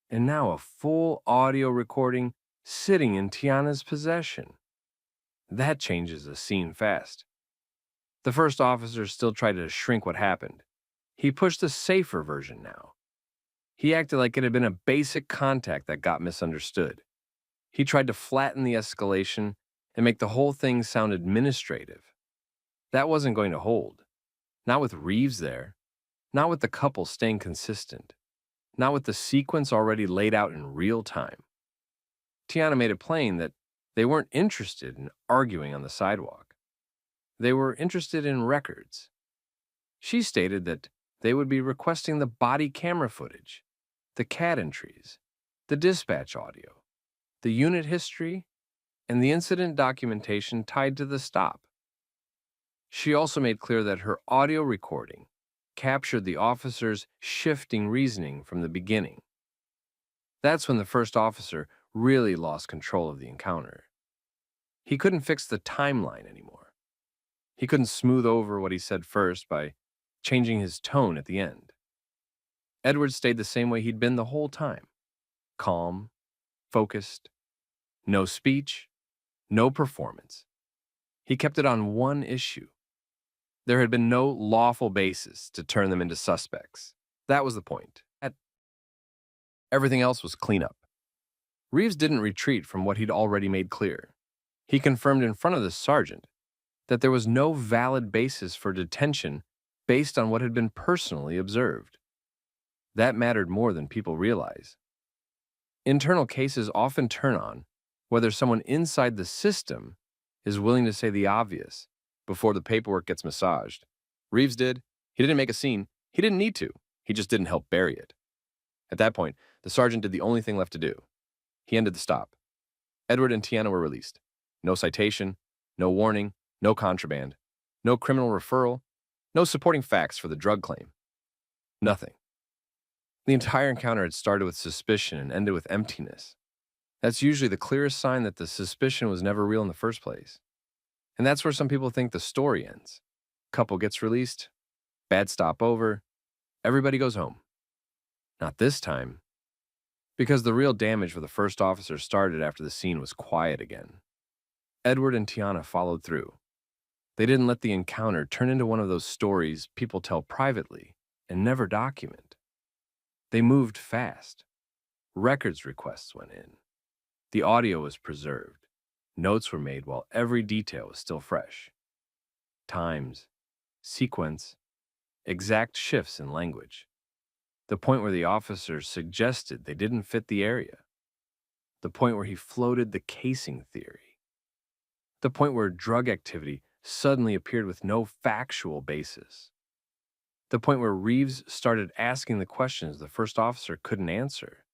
And now a full audio recording sitting in Tiana's possession. That changes the scene fast. The first officer still tried to shrink what happened. He pushed a safer version now. He acted like it had been a basic contact that got misunderstood. He tried to flatten the escalation and make the whole thing sound administrative. That wasn't going to hold. Not with Reeves there. Not with the couple staying consistent. Not with the sequence already laid out in real time. Tiana made it plain that they weren't interested in arguing on the sidewalk. They were interested in records. She stated that they would be requesting the body camera footage, the CAD entries, the dispatch audio, the unit history, and the incident documentation tied to the stop. She also made clear that her audio recording captured the officer's shifting reasoning from the beginning. That's when the first officer really lost control of the encounter. He couldn't fix the timeline anymore. He couldn't smooth over what he said first by changing his tone at the end. Edward stayed the same way he'd been the whole time. Calm, focused, no speech, no performance. He kept it on one issue. There had been no lawful basis to turn them into suspects. That was the point. Everything else was cleanup. Reeves didn't retreat from what he'd already made clear. He confirmed in front of the sergeant that there was no valid basis for detention based on what had been personally observed. That mattered more than people realize. Internal cases often turn on whether someone inside the system is willing to say the obvious before the paperwork gets massaged. Reeves did. He didn't make a scene. He didn't need to. He just didn't help bury it. At that point, the sergeant did the only thing left to do. He ended the stop. Edward and Tiana were released. No citation, no warning, no contraband, no criminal referral, no supporting facts for the drug claim. Nothing. The entire encounter had started with suspicion and ended with emptiness. That's usually the clearest sign that the suspicion was never real in the first place. And that's where some people think the story ends. couple gets released, bad stop over, everybody goes home. Not this time, because the real damage for the first officer started after the scene was quiet again. Edward and Tiana followed through. They didn't let the encounter turn into one of those stories people tell privately and never document. They moved fast. Records requests went in. The audio was preserved. Notes were made while every detail was still fresh. Times, sequence, exact shifts in language. The point where the officer suggested they didn't fit the area. The point where he floated the casing theory. The point where drug activity suddenly appeared with no factual basis. The point where Reeves started asking the questions the first officer couldn't answer.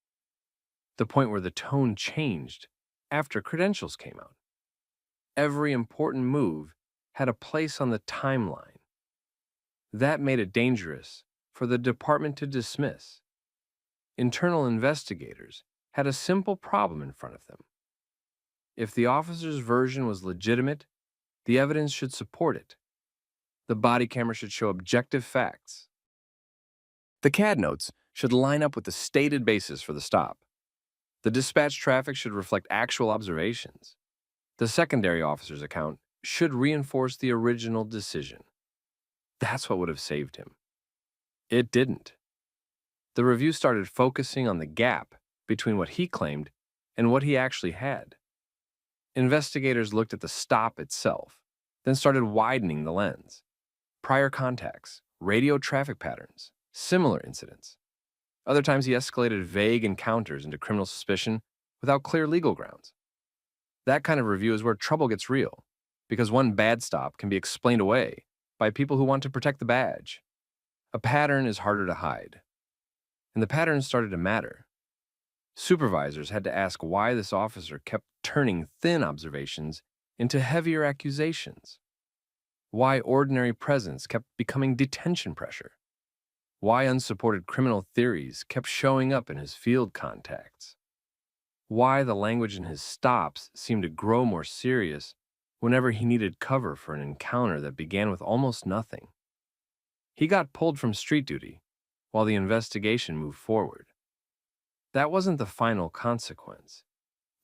The point where the tone changed after credentials came out. Every important move had a place on the timeline. That made it dangerous for the department to dismiss. Internal investigators had a simple problem in front of them. If the officer's version was legitimate, the evidence should support it. The body camera should show objective facts. The CAD notes should line up with the stated basis for the stop. The dispatch traffic should reflect actual observations. The secondary officer's account should reinforce the original decision. That's what would have saved him. It didn't. The review started focusing on the gap between what he claimed and what he actually had. Investigators looked at the stop itself, then started widening the lens. Prior contacts, radio traffic patterns, similar incidents. Other times he escalated vague encounters into criminal suspicion without clear legal grounds. That kind of review is where trouble gets real, because one bad stop can be explained away by people who want to protect the badge. A pattern is harder to hide. And the patterns started to matter. Supervisors had to ask why this officer kept turning thin observations into heavier accusations. Why ordinary presence kept becoming detention pressure. Why unsupported criminal theories kept showing up in his field contacts. Why the language in his stops seemed to grow more serious whenever he needed cover for an encounter that began with almost nothing. He got pulled from street duty while the investigation moved forward. That wasn't the final consequence,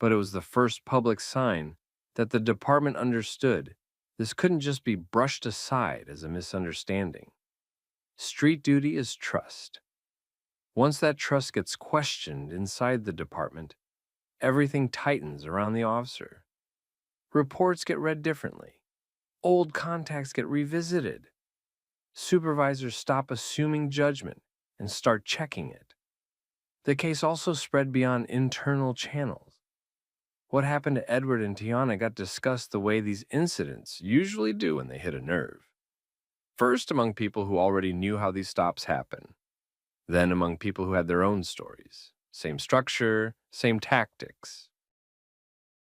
but it was the first public sign that the department understood this couldn't just be brushed aside as a misunderstanding. Street duty is trust. Once that trust gets questioned inside the department, everything tightens around the officer. Reports get read differently. Old contacts get revisited. Supervisors stop assuming judgment and start checking it. The case also spread beyond internal channels. What happened to Edward and Tiana got discussed the way these incidents usually do when they hit a nerve. First among people who already knew how these stops happen. Then among people who had their own stories. Same structure, same tactics.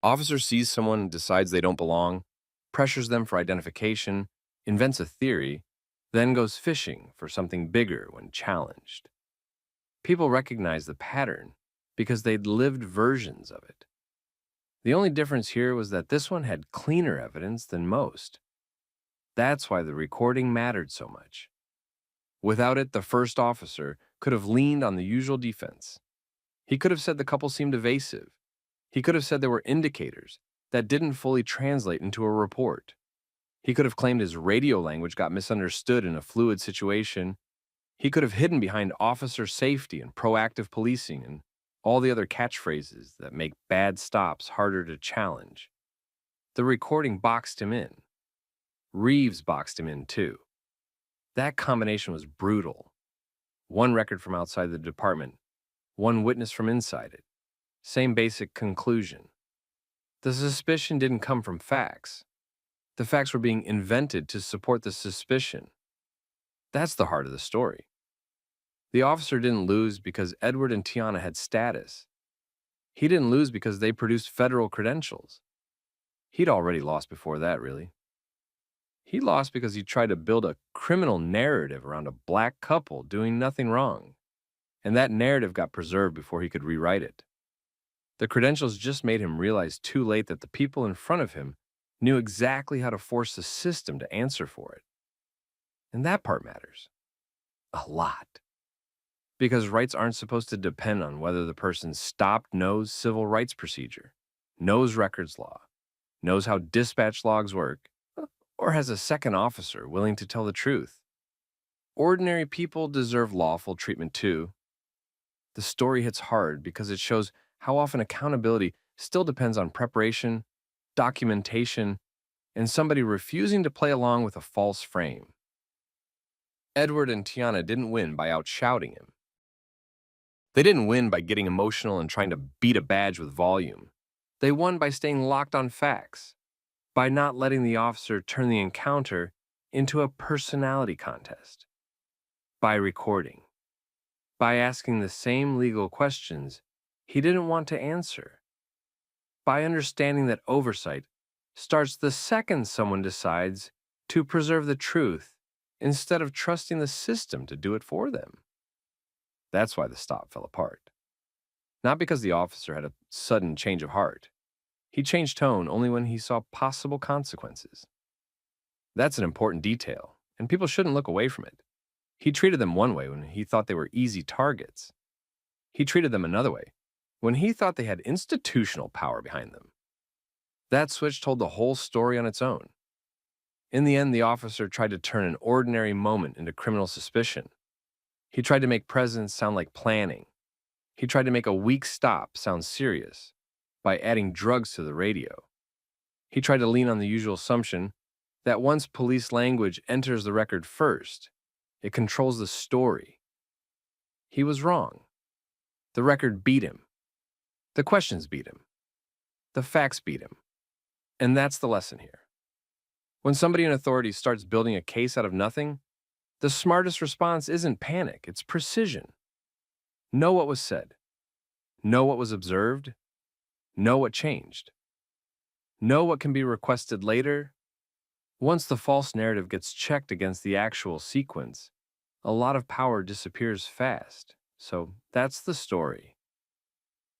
Officer sees someone and decides they don't belong, pressures them for identification, invents a theory, then goes fishing for something bigger when challenged. People recognize the pattern because they'd lived versions of it. The only difference here was that this one had cleaner evidence than most. That's why the recording mattered so much. Without it, the first officer could have leaned on the usual defense. He could have said the couple seemed evasive. He could have said there were indicators that didn't fully translate into a report. He could have claimed his radio language got misunderstood in a fluid situation. He could have hidden behind officer safety and proactive policing and all the other catchphrases that make bad stops harder to challenge. The recording boxed him in. Reeves boxed him in too. That combination was brutal. One record from outside the department, one witness from inside it. Same basic conclusion. The suspicion didn't come from facts. The facts were being invented to support the suspicion. That's the heart of the story. The officer didn't lose because Edward and Tiana had status. He didn't lose because they produced federal credentials. He'd already lost before that, really. He lost because he tried to build a criminal narrative around a black couple doing nothing wrong. And that narrative got preserved before he could rewrite it. The credentials just made him realize too late that the people in front of him knew exactly how to force the system to answer for it. And that part matters. A lot. Because rights aren't supposed to depend on whether the person stopped knows civil rights procedure, knows records law, knows how dispatch logs work, or has a second officer willing to tell the truth. Ordinary people deserve lawful treatment too. The story hits hard because it shows how often accountability still depends on preparation, documentation, and somebody refusing to play along with a false frame. Edward and Tiana didn't win by outshouting him. They didn't win by getting emotional and trying to beat a badge with volume. They won by staying locked on facts, by not letting the officer turn the encounter into a personality contest, by recording, by asking the same legal questions he didn't want to answer, by understanding that oversight starts the second someone decides to preserve the truth instead of trusting the system to do it for them. That's why the stop fell apart. Not because the officer had a sudden change of heart. He changed tone only when he saw possible consequences. That's an important detail, and people shouldn't look away from it. He treated them one way when he thought they were easy targets. He treated them another way when he thought they had institutional power behind them. That switch told the whole story on its own. In the end, the officer tried to turn an ordinary moment into criminal suspicion. He tried to make presence sound like planning. He tried to make a weak stop sound serious by adding drugs to the radio. He tried to lean on the usual assumption that once police language enters the record first, it controls the story. He was wrong. The record beat him. The questions beat him. The facts beat him. And that's the lesson here. When somebody in authority starts building a case out of nothing, the smartest response isn't panic, it's precision. Know what was said. Know what was observed. Know what changed. Know what can be requested later. Once the false narrative gets checked against the actual sequence, a lot of power disappears fast. So that's the story.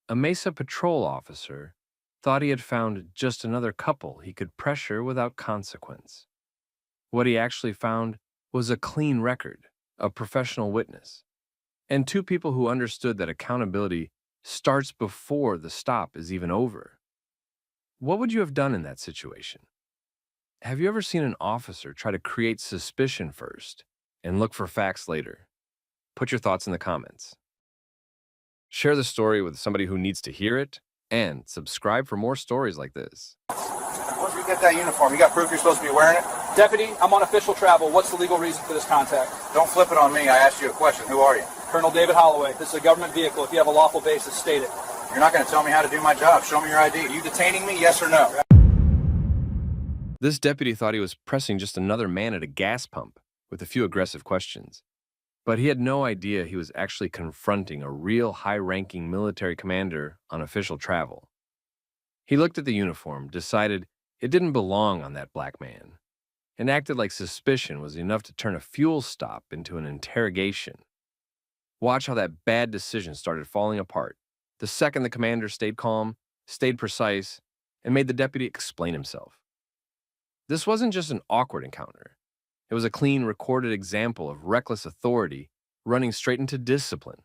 A Mesa patrol officer thought he had found just another couple he could pressure without consequence. What he actually found was a clean record, a professional witness, and two people who understood that accountability starts before the stop is even over. What would you have done in that situation? Have you ever seen an officer try to create suspicion first and look for facts later? Put your thoughts in the comments. Share the story with somebody who needs to hear it, and subscribe for more stories like this. Where'd you get that uniform? You got proof you're supposed to be wearing it? Deputy, I'm on official travel. What's the legal reason for this contact? Don't flip it on me. I asked you a question. Who are you? Colonel David Holloway. This is a government vehicle. If you have a lawful basis, state it. You're not going to tell me how to do my job. Show me your ID. Are you detaining me? Yes or no? This deputy thought he was pressing just another man at a gas pump with a few aggressive questions. But he had no idea he was actually confronting a real high-ranking military commander on official travel. He looked at the uniform, decided it didn't belong on that black man, and acted like suspicion was enough to turn a fuel stop into an interrogation. Watch how that bad decision started falling apart the second the commander stayed calm, stayed precise, and made the deputy explain himself. This wasn't just an awkward encounter. It was a clean, recorded example of reckless authority running straight into discipline.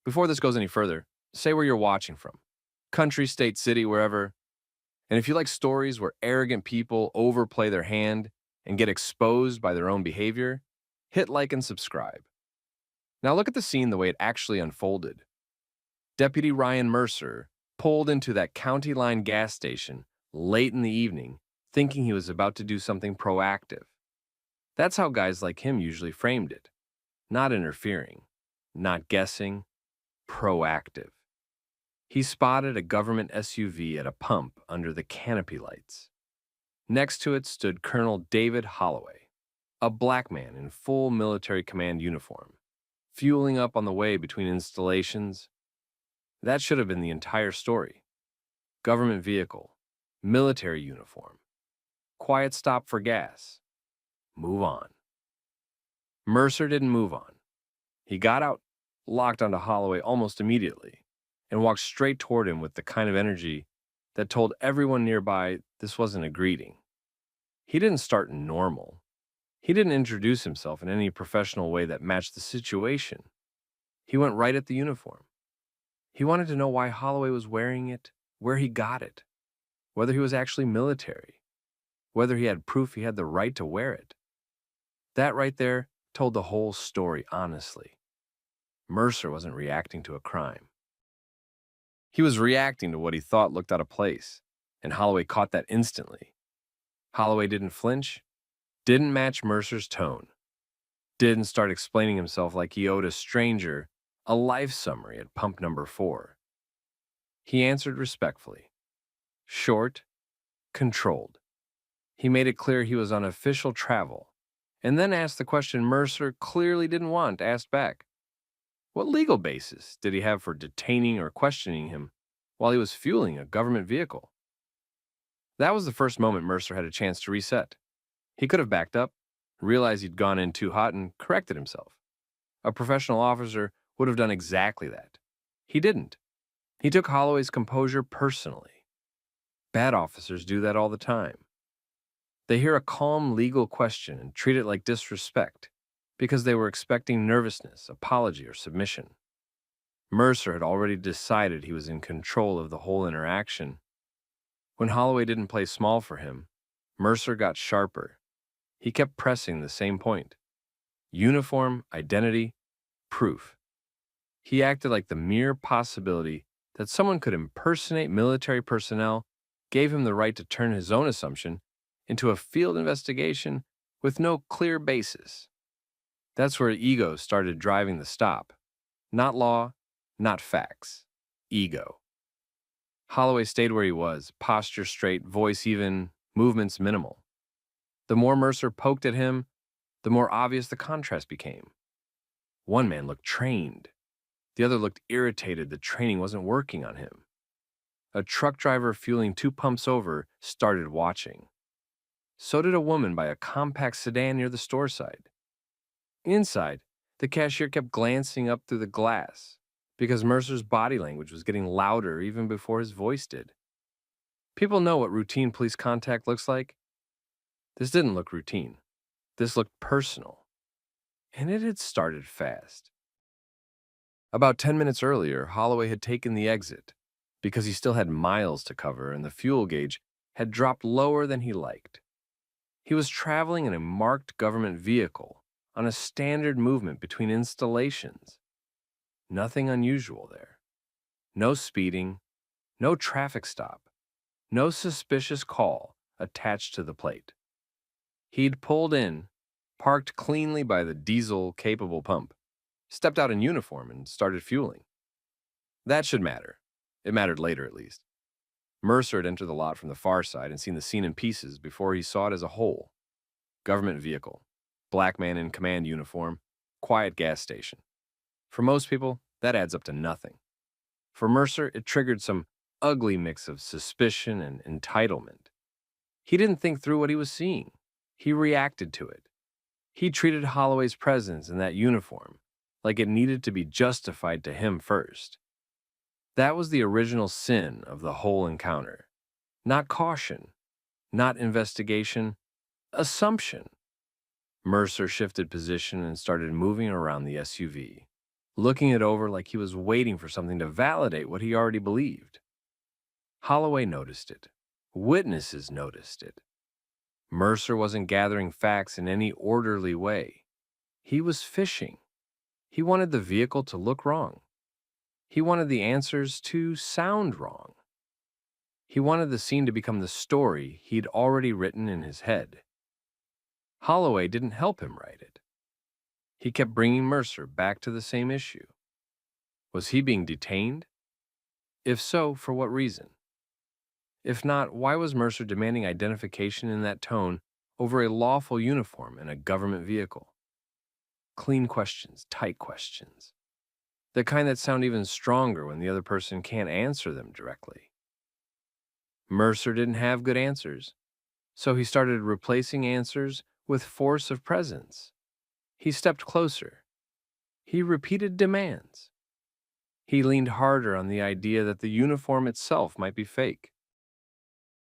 Before this goes any further, say where you're watching from. Country, state, city, wherever. And if you like stories where arrogant people overplay their hand and get exposed by their own behavior, hit like and subscribe. Now look at the scene the way it actually unfolded. Deputy Ryan Mercer pulled into that county line gas station late in the evening, thinking he was about to do something proactive. That's how guys like him usually framed it. Not interfering, not guessing, proactive. He spotted a government SUV at a pump under the canopy lights. Next to it stood Colonel David Holloway, a black man in full military command uniform, fueling up on the way between installations. That should have been the entire story. Government vehicle, military uniform, quiet stop for gas. Move on. Mercer didn't move on. He got out, locked onto Holloway almost immediately, and walked straight toward him with the kind of energy that told everyone nearby this wasn't a greeting. He didn't start normal. He didn't introduce himself in any professional way that matched the situation. He went right at the uniform. He wanted to know why Holloway was wearing it, where he got it, whether he was actually military, whether he had proof he had the right to wear it. That right there told the whole story honestly. Mercer wasn't reacting to a crime. He was reacting to what he thought looked out of place, and Holloway caught that instantly. Holloway didn't flinch, didn't match Mercer's tone, didn't start explaining himself like he owed a stranger a life summary at pump number 4. He answered respectfully. Short, controlled. He made it clear he was on official travel, and then asked the question Mercer clearly didn't want asked back. What legal basis did he have for detaining or questioning him while he was fueling a government vehicle? That was the first moment Mercer had a chance to reset. He could have backed up, realized he'd gone in too hot, and corrected himself. A professional officer would have done exactly that. He didn't. He took Holloway's composure personally. Bad officers do that all the time. They hear a calm legal question and treat it like disrespect because they were expecting nervousness, apology, or submission. Mercer had already decided he was in control of the whole interaction. When Holloway didn't play small for him, Mercer got sharper. He kept pressing the same point. Uniform, identity, proof. He acted like the mere possibility that someone could impersonate military personnel gave him the right to turn his own assumption into a field investigation with no clear basis. That's where ego started driving the stop. Not law, not facts. Ego. Holloway stayed where he was, posture straight, voice even, movements minimal. The more Mercer poked at him, the more obvious the contrast became. One man looked trained. The other looked irritated the training wasn't working on him. A truck driver fueling 2 pumps over started watching. So did a woman by a compact sedan near the store side. Inside, the cashier kept glancing up through the glass because Mercer's body language was getting louder even before his voice did. People know what routine police contact looks like. This didn't look routine. This looked personal. And it had started fast. About 10 minutes earlier, Holloway had taken the exit because he still had miles to cover and the fuel gauge had dropped lower than he liked. He was traveling in a marked government vehicle on a standard movement between installations. Nothing unusual there. No speeding, no traffic stop, no suspicious call attached to the plate. He'd pulled in, parked cleanly by the diesel-capable pump, stepped out in uniform and started fueling. That should matter. It mattered later, at least. Mercer had entered the lot from the far side and seen the scene in pieces before he saw it as a whole. Government vehicle, black man in command uniform, quiet gas station. For most people, that adds up to nothing. For Mercer, it triggered some ugly mix of suspicion and entitlement. He didn't think through what he was seeing. He reacted to it. He treated Holloway's presence in that uniform like it needed to be justified to him first. That was the original sin of the whole encounter. Not caution, not investigation, assumption. Mercer shifted position and started moving around the SUV, looking it over like he was waiting for something to validate what he already believed. Holloway noticed it. Witnesses noticed it. Mercer wasn't gathering facts in any orderly way. He was fishing. He wanted the vehicle to look wrong. He wanted the answers to sound wrong. He wanted the scene to become the story he'd already written in his head. Holloway didn't help him write it. He kept bringing Mercer back to the same issue. Was he being detained? If so, for what reason? If not, why was Mercer demanding identification in that tone over a lawful uniform in a government vehicle? Clean questions, tight questions. The kind that sound even stronger when the other person can't answer them directly. Mercer didn't have good answers, so he started replacing answers with force of presence. He stepped closer. He repeated demands. He leaned harder on the idea that the uniform itself might be fake.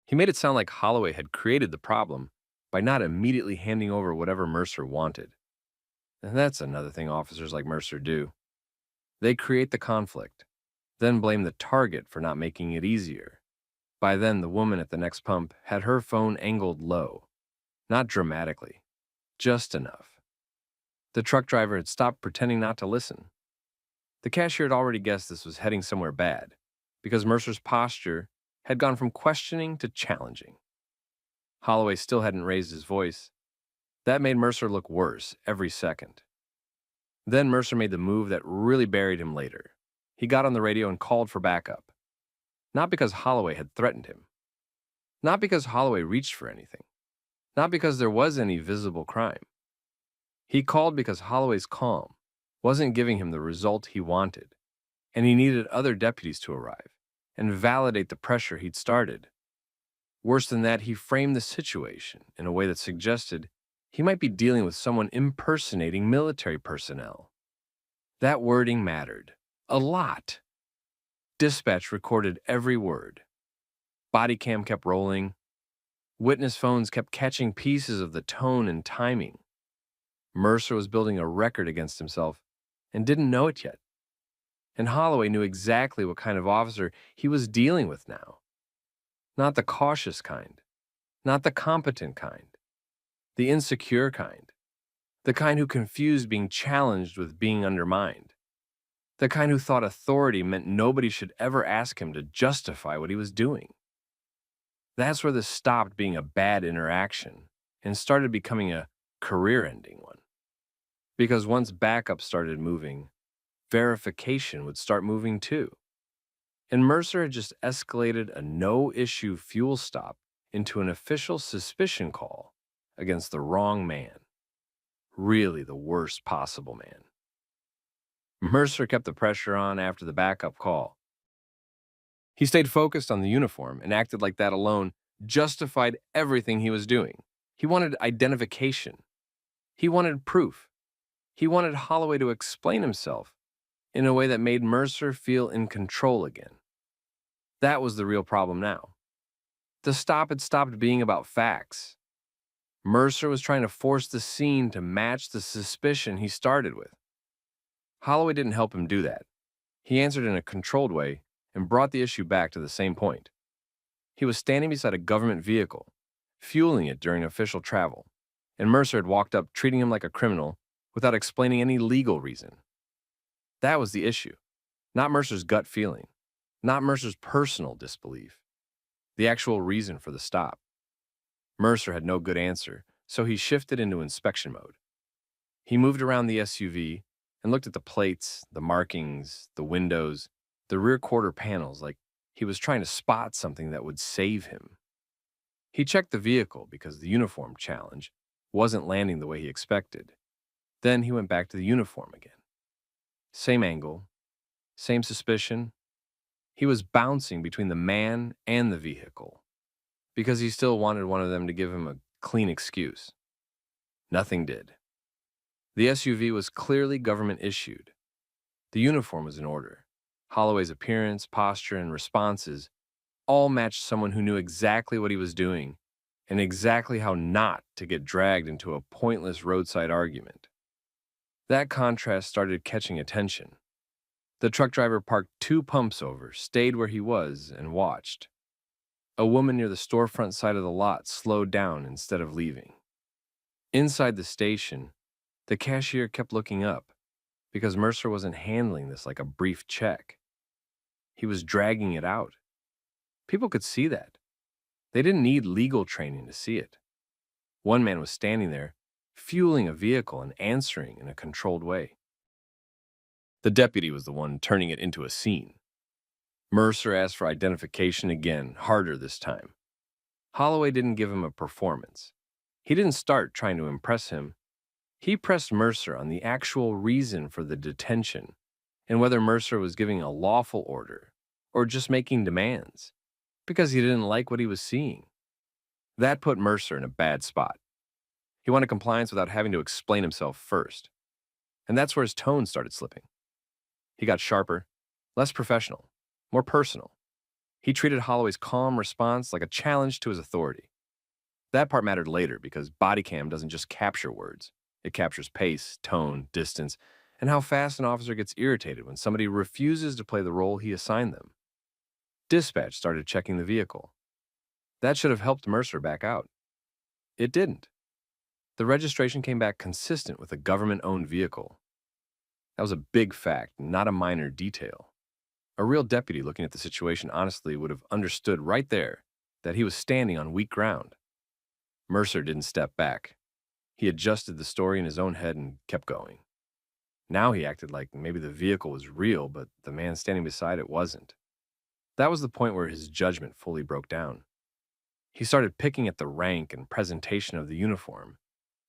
He made it sound like Holloway had created the problem by not immediately handing over whatever Mercer wanted. And that's another thing officers like Mercer do. They create the conflict, then blame the target for not making it easier. By then, the woman at the next pump had her phone angled low, not dramatically, just enough. The truck driver had stopped pretending not to listen. The cashier had already guessed this was heading somewhere bad, because Mercer's posture had gone from questioning to challenging. Holloway still hadn't raised his voice. That made Mercer look worse every second. Then Mercer made the move that really buried him later. He got on the radio and called for backup. Not because Holloway had threatened him. Not because Holloway reached for anything. Not because there was any visible crime. He called because Holloway's calm wasn't giving him the result he wanted, and he needed other deputies to arrive and validate the pressure he'd started. Worse than that, he framed the situation in a way that suggested he might be dealing with someone impersonating military personnel. That wording mattered a lot. Dispatch recorded every word. Bodycam kept rolling. Witness phones kept catching pieces of the tone and timing. Mercer was building a record against himself and didn't know it yet. And Holloway knew exactly what kind of officer he was dealing with now. Not the cautious kind, not the competent kind, the insecure kind, the kind who confused being challenged with being undermined, the kind who thought authority meant nobody should ever ask him to justify what he was doing. That's where this stopped being a bad interaction and started becoming a career-ending one. Because once backup started moving, verification would start moving too. And Mercer had just escalated a no-issue fuel stop into an official suspicion call against the wrong man. Really the worst possible man. Mercer kept the pressure on after the backup call. He stayed focused on the uniform and acted like that alone justified everything he was doing. He wanted identification. He wanted proof. He wanted Holloway to explain himself in a way that made Mercer feel in control again. That was the real problem now. The stop had stopped being about facts. Mercer was trying to force the scene to match the suspicion he started with. Holloway didn't help him do that. He answered in a controlled way and brought the issue back to the same point. He was standing beside a government vehicle, fueling it during official travel, and Mercer had walked up treating him like a criminal without explaining any legal reason. That was the issue, not Mercer's gut feeling, not Mercer's personal disbelief, the actual reason for the stop. Mercer had no good answer, so he shifted into inspection mode. He moved around the SUV and looked at the plates, the markings, the windows, the rear quarter panels like he was trying to spot something that would save him. He checked the vehicle because the uniform challenge wasn't landing the way he expected. Then he went back to the uniform again. Same angle, same suspicion. He was bouncing between the man and the vehicle because he still wanted one of them to give him a clean excuse. Nothing did. The SUV was clearly government issued. The uniform was in order. Holloway's appearance, posture, and responses all matched someone who knew exactly what he was doing and exactly how not to get dragged into a pointless roadside argument. That contrast started catching attention. The truck driver parked 2 pumps over, stayed where he was, and watched. A woman near the storefront side of the lot slowed down instead of leaving. Inside the station, the cashier kept looking up because Mercer wasn't handling this like a brief check. He was dragging it out. People could see that. They didn't need legal training to see it. One man was standing there, fueling a vehicle and answering in a controlled way. The deputy was the one turning it into a scene. Mercer asked for identification again, harder this time. Holloway didn't give him a performance. He didn't start trying to impress him. He pressed Mercer on the actual reason for the detention and whether Mercer was giving a lawful order or just making demands because he didn't like what he was seeing. That put Mercer in a bad spot. He wanted compliance without having to explain himself first. And that's where his tone started slipping. He got sharper, less professional, more personal. He treated Holloway's calm response like a challenge to his authority. That part mattered later because Bodycam doesn't just capture words. It captures pace, tone, distance, and how fast an officer gets irritated when somebody refuses to play the role he assigned them. Dispatch started checking the vehicle. That should have helped Mercer back out. It didn't. The registration came back consistent with a government-owned vehicle. That was a big fact, not a minor detail. A real deputy looking at the situation honestly would have understood right there that he was standing on weak ground. Mercer didn't step back. He adjusted the story in his own head and kept going. Now he acted like maybe the vehicle was real, but the man standing beside it wasn't. That was the point where his judgment fully broke down. He started picking at the rank and presentation of the uniform,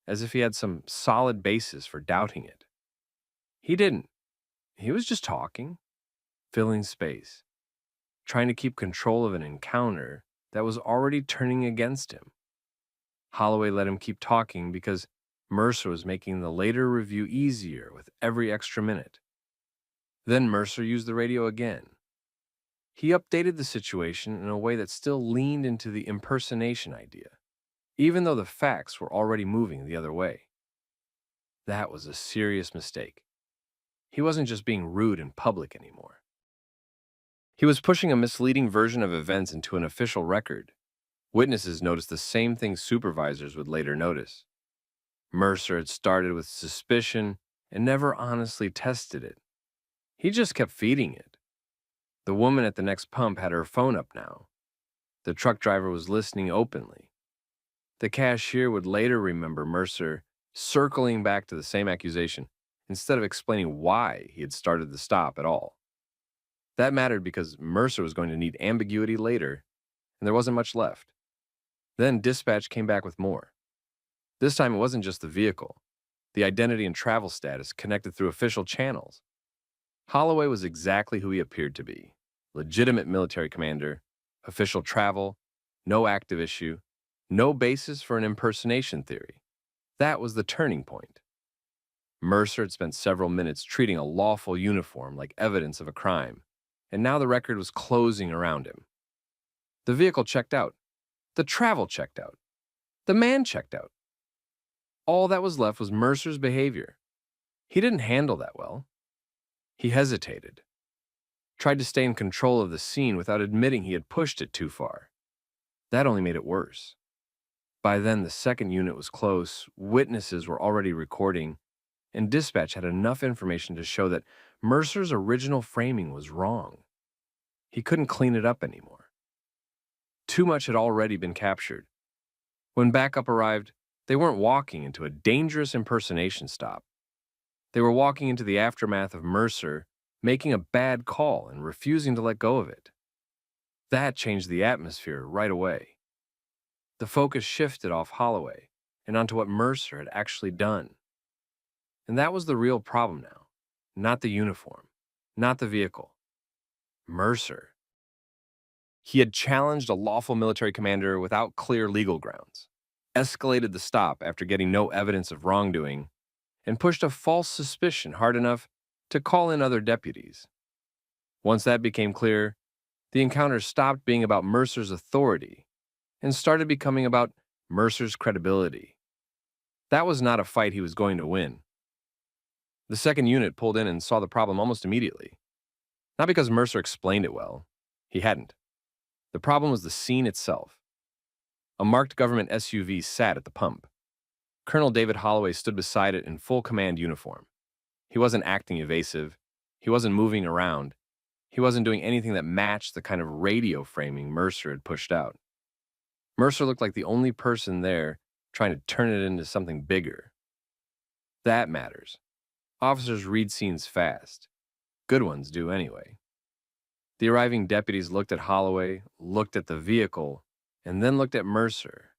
as if he had some solid basis for doubting it. He didn't. He was just talking, filling space, trying to keep control of an encounter that was already turning against him. Holloway let him keep talking because Mercer was making the later review easier with every extra minute. Then Mercer used the radio again. He updated the situation in a way that still leaned into the impersonation idea, even though the facts were already moving the other way. That was a serious mistake. He wasn't just being rude in public anymore. He was pushing a misleading version of events into an official record. Witnesses noticed the same thing supervisors would later notice. Mercer had started with suspicion and never honestly tested it. He just kept feeding it. The woman at the next pump had her phone up now. The truck driver was listening openly. The cashier would later remember Mercer circling back to the same accusation instead of explaining why he had started the stop at all. That mattered because Mercer was going to need ambiguity later, and there wasn't much left. Then dispatch came back with more. This time it wasn't just the vehicle. The identity and travel status connected through official channels. Holloway was exactly who he appeared to be. Legitimate military commander, official travel, no active issue, no basis for an impersonation theory. That was the turning point. Mercer had spent several minutes treating a lawful uniform like evidence of a crime, and now the record was closing around him. The vehicle checked out. The travel checked out. The man checked out. All that was left was Mercer's behavior. He didn't handle that well. He hesitated, tried to stay in control of the scene without admitting he had pushed it too far. That only made it worse. By then, the second unit was close, witnesses were already recording, and dispatch had enough information to show that Mercer's original framing was wrong. He couldn't clean it up anymore. Too much had already been captured. When backup arrived, they weren't walking into a dangerous impersonation stop. They were walking into the aftermath of Mercer making a bad call and refusing to let go of it. That changed the atmosphere right away. The focus shifted off Holloway and onto what Mercer had actually done. And that was the real problem now. Not the uniform, not the vehicle. Mercer. He had challenged a lawful military commander without clear legal grounds, escalated the stop after getting no evidence of wrongdoing, and pushed a false suspicion hard enough to call in other deputies. Once that became clear, the encounter stopped being about Mercer's authority and started becoming about Mercer's credibility. That was not a fight he was going to win. The second unit pulled in and saw the problem almost immediately. Not because Mercer explained it well. He hadn't. The problem was the scene itself. A marked government SUV sat at the pump. Colonel David Holloway stood beside it in full command uniform. He wasn't acting evasive. He wasn't moving around. He wasn't doing anything that matched the kind of radio framing Mercer had pushed out. Mercer looked like the only person there trying to turn it into something bigger. That matters. Officers read scenes fast. Good ones do anyway. The arriving deputies looked at Holloway, looked at the vehicle, and then looked at Mercer.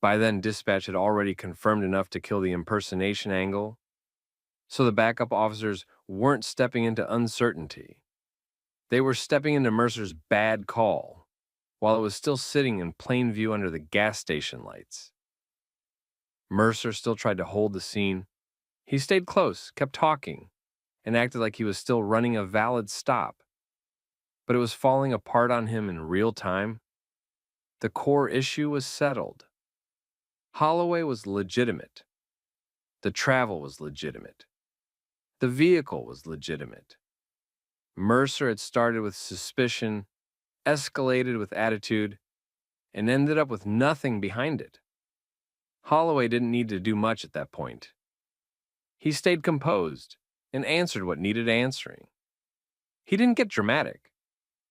By then, dispatch had already confirmed enough to kill the impersonation angle, so the backup officers weren't stepping into uncertainty. They were stepping into Mercer's bad call, while it was still sitting in plain view under the gas station lights. Mercer still tried to hold the scene. He stayed close, kept talking, and acted like he was still running a valid stop. But it was falling apart on him in real time. The core issue was settled. Holloway was legitimate. The travel was legitimate. The vehicle was legitimate. Mercer had started with suspicion, escalated with attitude, and ended up with nothing behind it. Holloway didn't need to do much at that point. He stayed composed and answered what needed answering. He didn't get dramatic,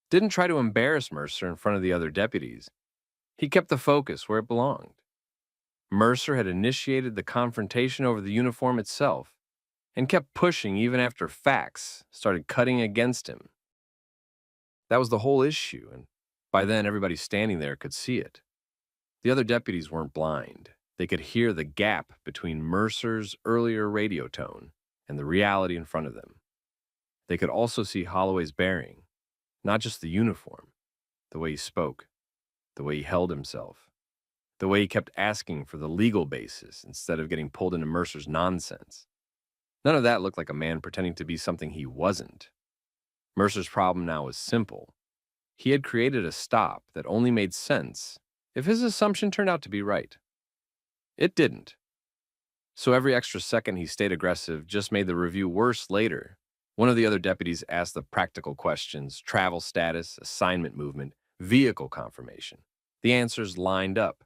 didn't try to embarrass Mercer in front of the other deputies. He kept the focus where it belonged. Mercer had initiated the confrontation over the uniform itself and kept pushing even after facts started cutting against him. That was the whole issue, and by then everybody standing there could see it. The other deputies weren't blind. They could hear the gap between Mercer's earlier radio tone and the reality in front of them. They could also see Holloway's bearing, not just the uniform, the way he spoke, the way he held himself, the way he kept asking for the legal basis instead of getting pulled into Mercer's nonsense. None of that looked like a man pretending to be something he wasn't. Mercer's problem now was simple. He had created a stop that only made sense if his assumption turned out to be right. It didn't. So every extra second he stayed aggressive just made the review worse later. One of the other deputies asked the practical questions: travel status, assignment movement, vehicle confirmation. The answers lined up.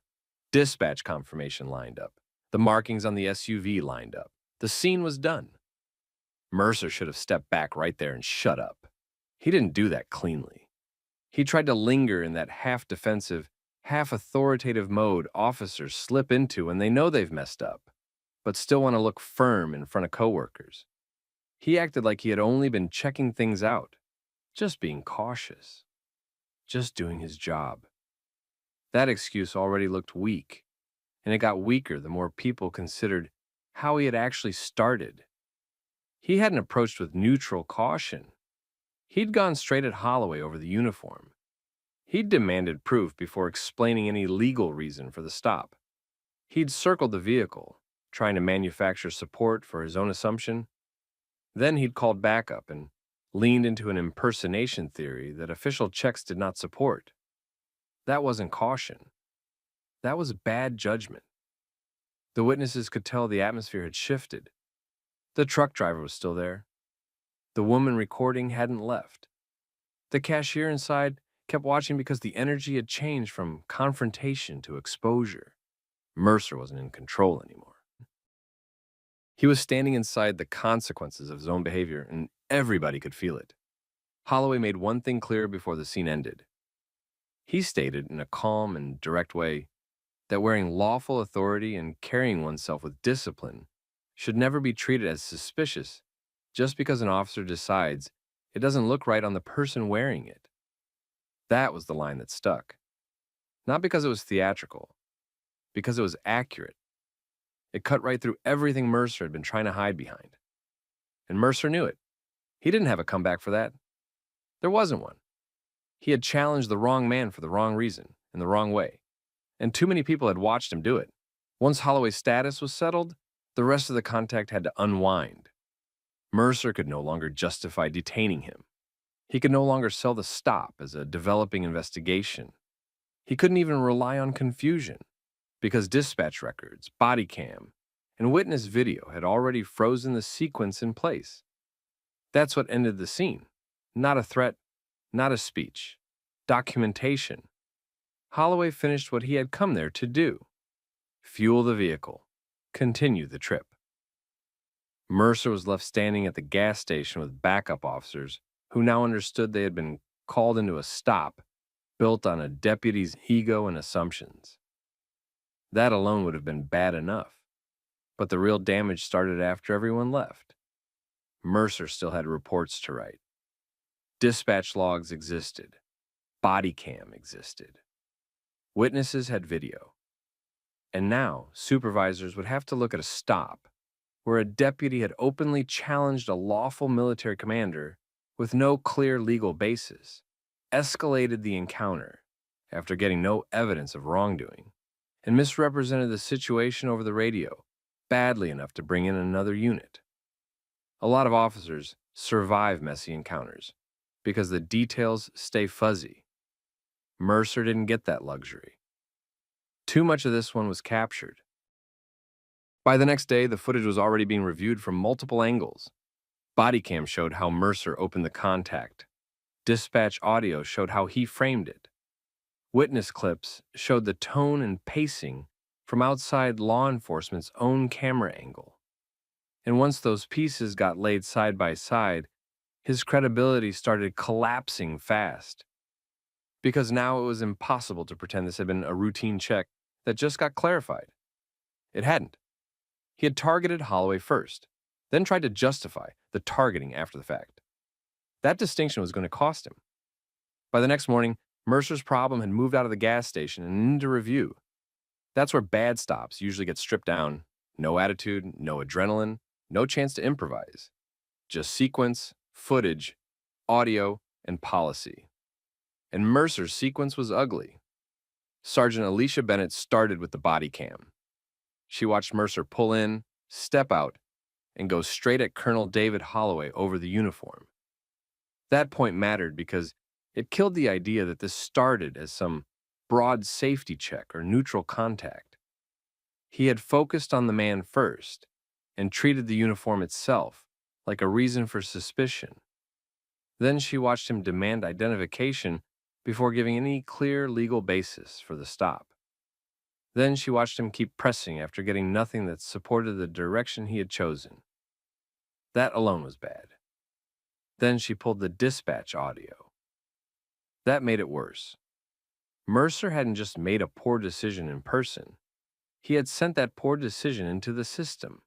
Dispatch confirmation lined up. The markings on the SUV lined up. The scene was done. Mercer should have stepped back right there and shut up. He didn't do that cleanly. He tried to linger in that half-defensive, half-authoritative mode officers slip into when they know they've messed up, but still want to look firm in front of coworkers. He acted like he had only been checking things out, just being cautious, just doing his job. That excuse already looked weak, and it got weaker the more people considered how he had actually started. He hadn't approached with neutral caution. He'd gone straight at Holloway over the uniform. He'd demanded proof before explaining any legal reason for the stop. He'd circled the vehicle, trying to manufacture support for his own assumption. Then he'd called backup and leaned into an impersonation theory that official checks did not support. That wasn't caution. That was bad judgment. The witnesses could tell the atmosphere had shifted. The truck driver was still there. The woman recording hadn't left. The cashier inside kept watching because the energy had changed from confrontation to exposure. Mercer wasn't in control anymore. He was standing inside the consequences of his own behavior, and everybody could feel it. Holloway made one thing clear before the scene ended. He stated in a calm and direct way that wearing lawful authority and carrying oneself with discipline should never be treated as suspicious just because an officer decides it doesn't look right on the person wearing it. That was the line that stuck. Not because it was theatrical, because it was accurate. It cut right through everything Mercer had been trying to hide behind. And Mercer knew it. He didn't have a comeback for that. There wasn't one. He had challenged the wrong man for the wrong reason, in the wrong way. And too many people had watched him do it. Once Holloway's status was settled, the rest of the contact had to unwind. Mercer could no longer justify detaining him. He could no longer sell the stop as a developing investigation. He couldn't even rely on confusion, because dispatch records, Bodycam, and witness video had already frozen the sequence in place. That's what ended the scene. Not a threat, not a speech. Documentation. Holloway finished what he had come there to do. Fuel the vehicle. Continue the trip. Mercer was left standing at the gas station with backup officers who now understood they had been called into a stop built on a deputy's ego and assumptions. That alone would have been bad enough, but the real damage started after everyone left. Mercer still had reports to write. Dispatch logs existed. Bodycam existed. Witnesses had video. And now, supervisors would have to look at a stop where a deputy had openly challenged a lawful military commander with no clear legal basis, escalated the encounter after getting no evidence of wrongdoing, and misrepresented the situation over the radio badly enough to bring in another unit. A lot of officers survive messy encounters because the details stay fuzzy. Mercer didn't get that luxury. Too much of this one was captured. By the next day, the footage was already being reviewed from multiple angles. Bodycam showed how Mercer opened the contact. Dispatch audio showed how he framed it. Witness clips showed the tone and pacing from outside law enforcement's own camera angle. And once those pieces got laid side by side, his credibility started collapsing fast. Because now it was impossible to pretend this had been a routine check that just got clarified. It hadn't. He had targeted Holloway first, then tried to justify the targeting after the fact. That distinction was going to cost him. By the next morning, Mercer's problem had moved out of the gas station and into review. That's where bad stops usually get stripped down. No attitude, no adrenaline, no chance to improvise. Just sequence, footage, audio, and policy. And Mercer's sequence was ugly. Sergeant Alicia Bennett started with the body cam. She watched Mercer pull in, step out, and go straight at Colonel David Holloway over the uniform. That point mattered because it killed the idea that this started as some broad safety check or neutral contact. He had focused on the man first and treated the uniform itself like a reason for suspicion. Then she watched him demand identification before giving any clear legal basis for the stop. Then she watched him keep pressing after getting nothing that supported the direction he had chosen. That alone was bad. Then she pulled the dispatch audio. That made it worse. Mercer hadn't just made a poor decision in person. He had sent that poor decision into the system.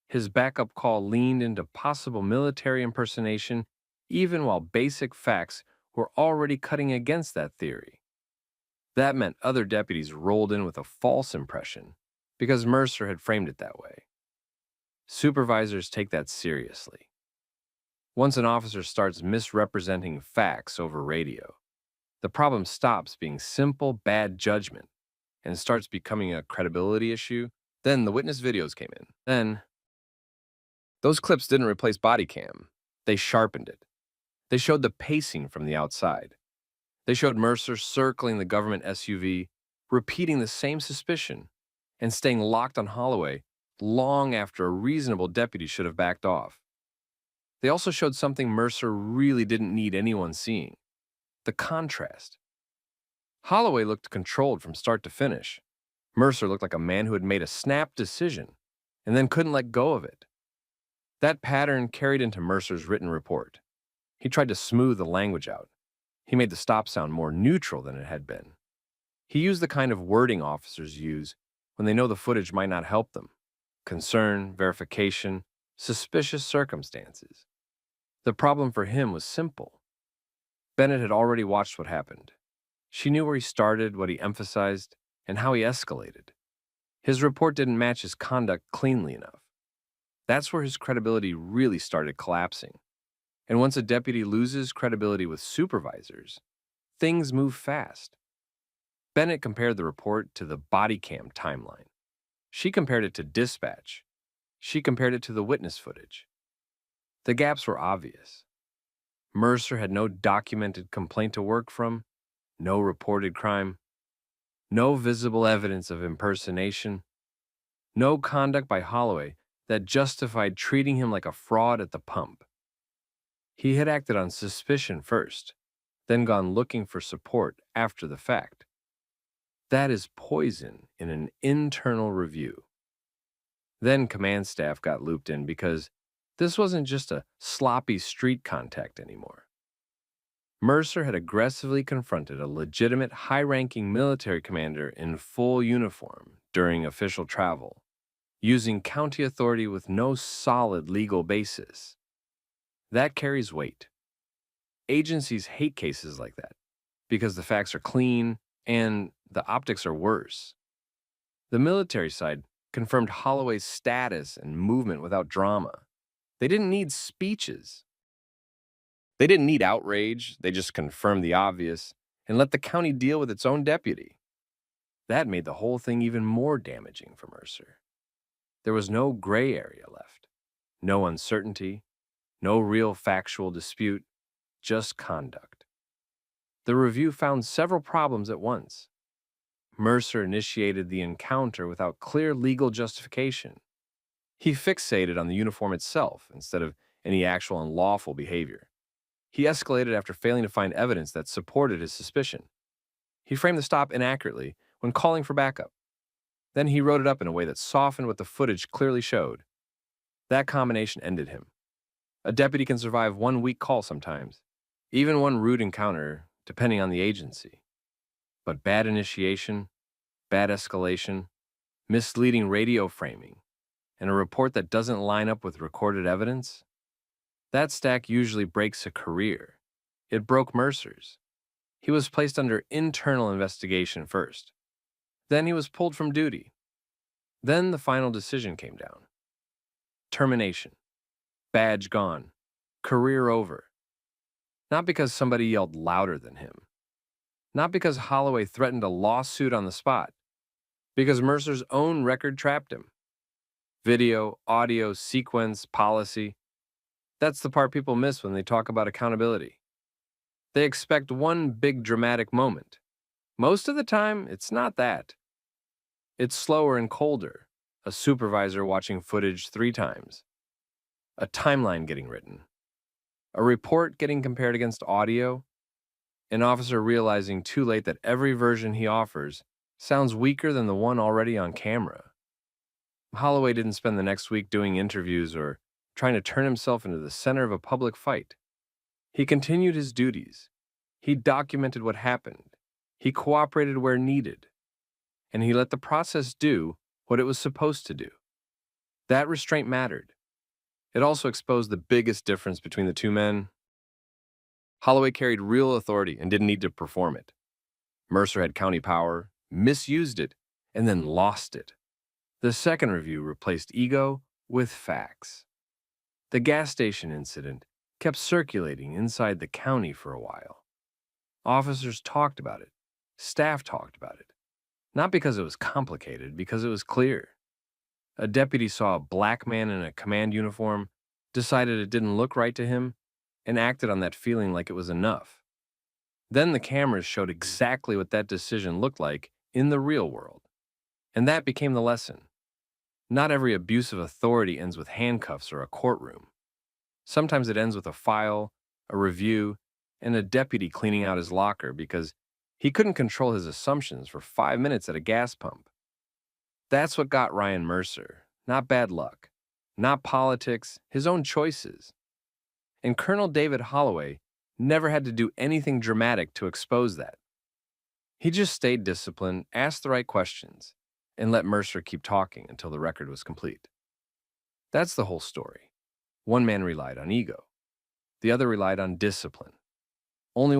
His backup call leaned into possible military impersonation, even while basic facts were already cutting against that theory. That meant other deputies rolled in with a false impression because Mercer had framed it that way. Supervisors take that seriously. Once an officer starts misrepresenting facts over radio, the problem stops being simple bad judgment and starts becoming a credibility issue. Then the witness videos came in. Then, those clips didn't replace body cam. They sharpened it. They showed the pacing from the outside. They showed Mercer circling the government SUV, repeating the same suspicion, and staying locked on Holloway long after a reasonable deputy should have backed off. They also showed something Mercer really didn't need anyone seeing: the contrast. Holloway looked controlled from start to finish. Mercer looked like a man who had made a snap decision and then couldn't let go of it. That pattern carried into Mercer's written report. He tried to smooth the language out. He made the stop sound more neutral than it had been. He used the kind of wording officers use when they know the footage might not help them: concern, verification, suspicious circumstances. The problem for him was simple. Bennett had already watched what happened. She knew where he started, what he emphasized, and how he escalated. His report didn't match his conduct cleanly enough. That's where his credibility really started collapsing. And once a deputy loses credibility with supervisors, things move fast. Bennett compared the report to the body cam timeline. She compared it to dispatch. She compared it to the witness footage. The gaps were obvious. Mercer had no documented complaint to work from, no reported crime, no visible evidence of impersonation, no conduct by Holloway that justified treating him like a fraud at the pump. He had acted on suspicion first, then gone looking for support after the fact. That is poison in an internal review. Then command staff got looped in because this wasn't just a sloppy street contact anymore. Mercer had aggressively confronted a legitimate high-ranking military commander in full uniform during official travel, using county authority with no solid legal basis. That carries weight. Agencies hate cases like that because the facts are clean and the optics are worse. The military side confirmed Holloway's status and movement without drama. They didn't need speeches. They didn't need outrage. They just confirmed the obvious and let the county deal with its own deputy. That made the whole thing even more damaging for Mercer. There was no gray area left, no uncertainty, no real factual dispute, just conduct. The review found several problems at once. Mercer initiated the encounter without clear legal justification. He fixated on the uniform itself instead of any actual unlawful behavior. He escalated after failing to find evidence that supported his suspicion. He framed the stop inaccurately when calling for backup. Then he wrote it up in a way that softened what the footage clearly showed. That combination ended him. A deputy can survive one weak call sometimes, even one rude encounter, depending on the agency. But bad initiation, bad escalation, misleading radio framing, and a report that doesn't line up with recorded evidence, that stack usually breaks a career. It broke Mercer's. He was placed under internal investigation first. Then he was pulled from duty. Then the final decision came down. Termination. Badge gone. Career over. Not because somebody yelled louder than him. Not because Holloway threatened a lawsuit on the spot. Because Mercer's own record trapped him. Video, audio, sequence, policy. That's the part people miss when they talk about accountability. They expect one big dramatic moment. Most of the time, it's not that. It's slower and colder. A supervisor watching footage 3 times. A timeline getting written. A report getting compared against audio. An officer realizing too late that every version he offers sounds weaker than the one already on camera. Holloway didn't spend the next week doing interviews or trying to turn himself into the center of a public fight. He continued his duties. He documented what happened. He cooperated where needed. And he let the process do what it was supposed to do. That restraint mattered. It also exposed the biggest difference between the two men. Holloway carried real authority and didn't need to perform it. Mercer had county power, misused it, and then lost it. The second review replaced ego with facts. The gas station incident kept circulating inside the county for a while. Officers talked about it. Staff talked about it. Not because it was complicated, because it was clear. A deputy saw a black man in a command uniform, decided it didn't look right to him, and acted on that feeling like it was enough. Then the cameras showed exactly what that decision looked like in the real world. And that became the lesson. Not every abuse of authority ends with handcuffs or a courtroom. Sometimes it ends with a file, a review, and a deputy cleaning out his locker because he couldn't control his assumptions for 5 minutes at a gas pump. That's what got Ryan Mercer. Not bad luck. Not politics, his own choices. And Colonel David Holloway never had to do anything dramatic to expose that. He just stayed disciplined, asked the right questions, and let Mercer keep talking until the record was complete. That's the whole story. One man relied on ego. The other relied on discipline.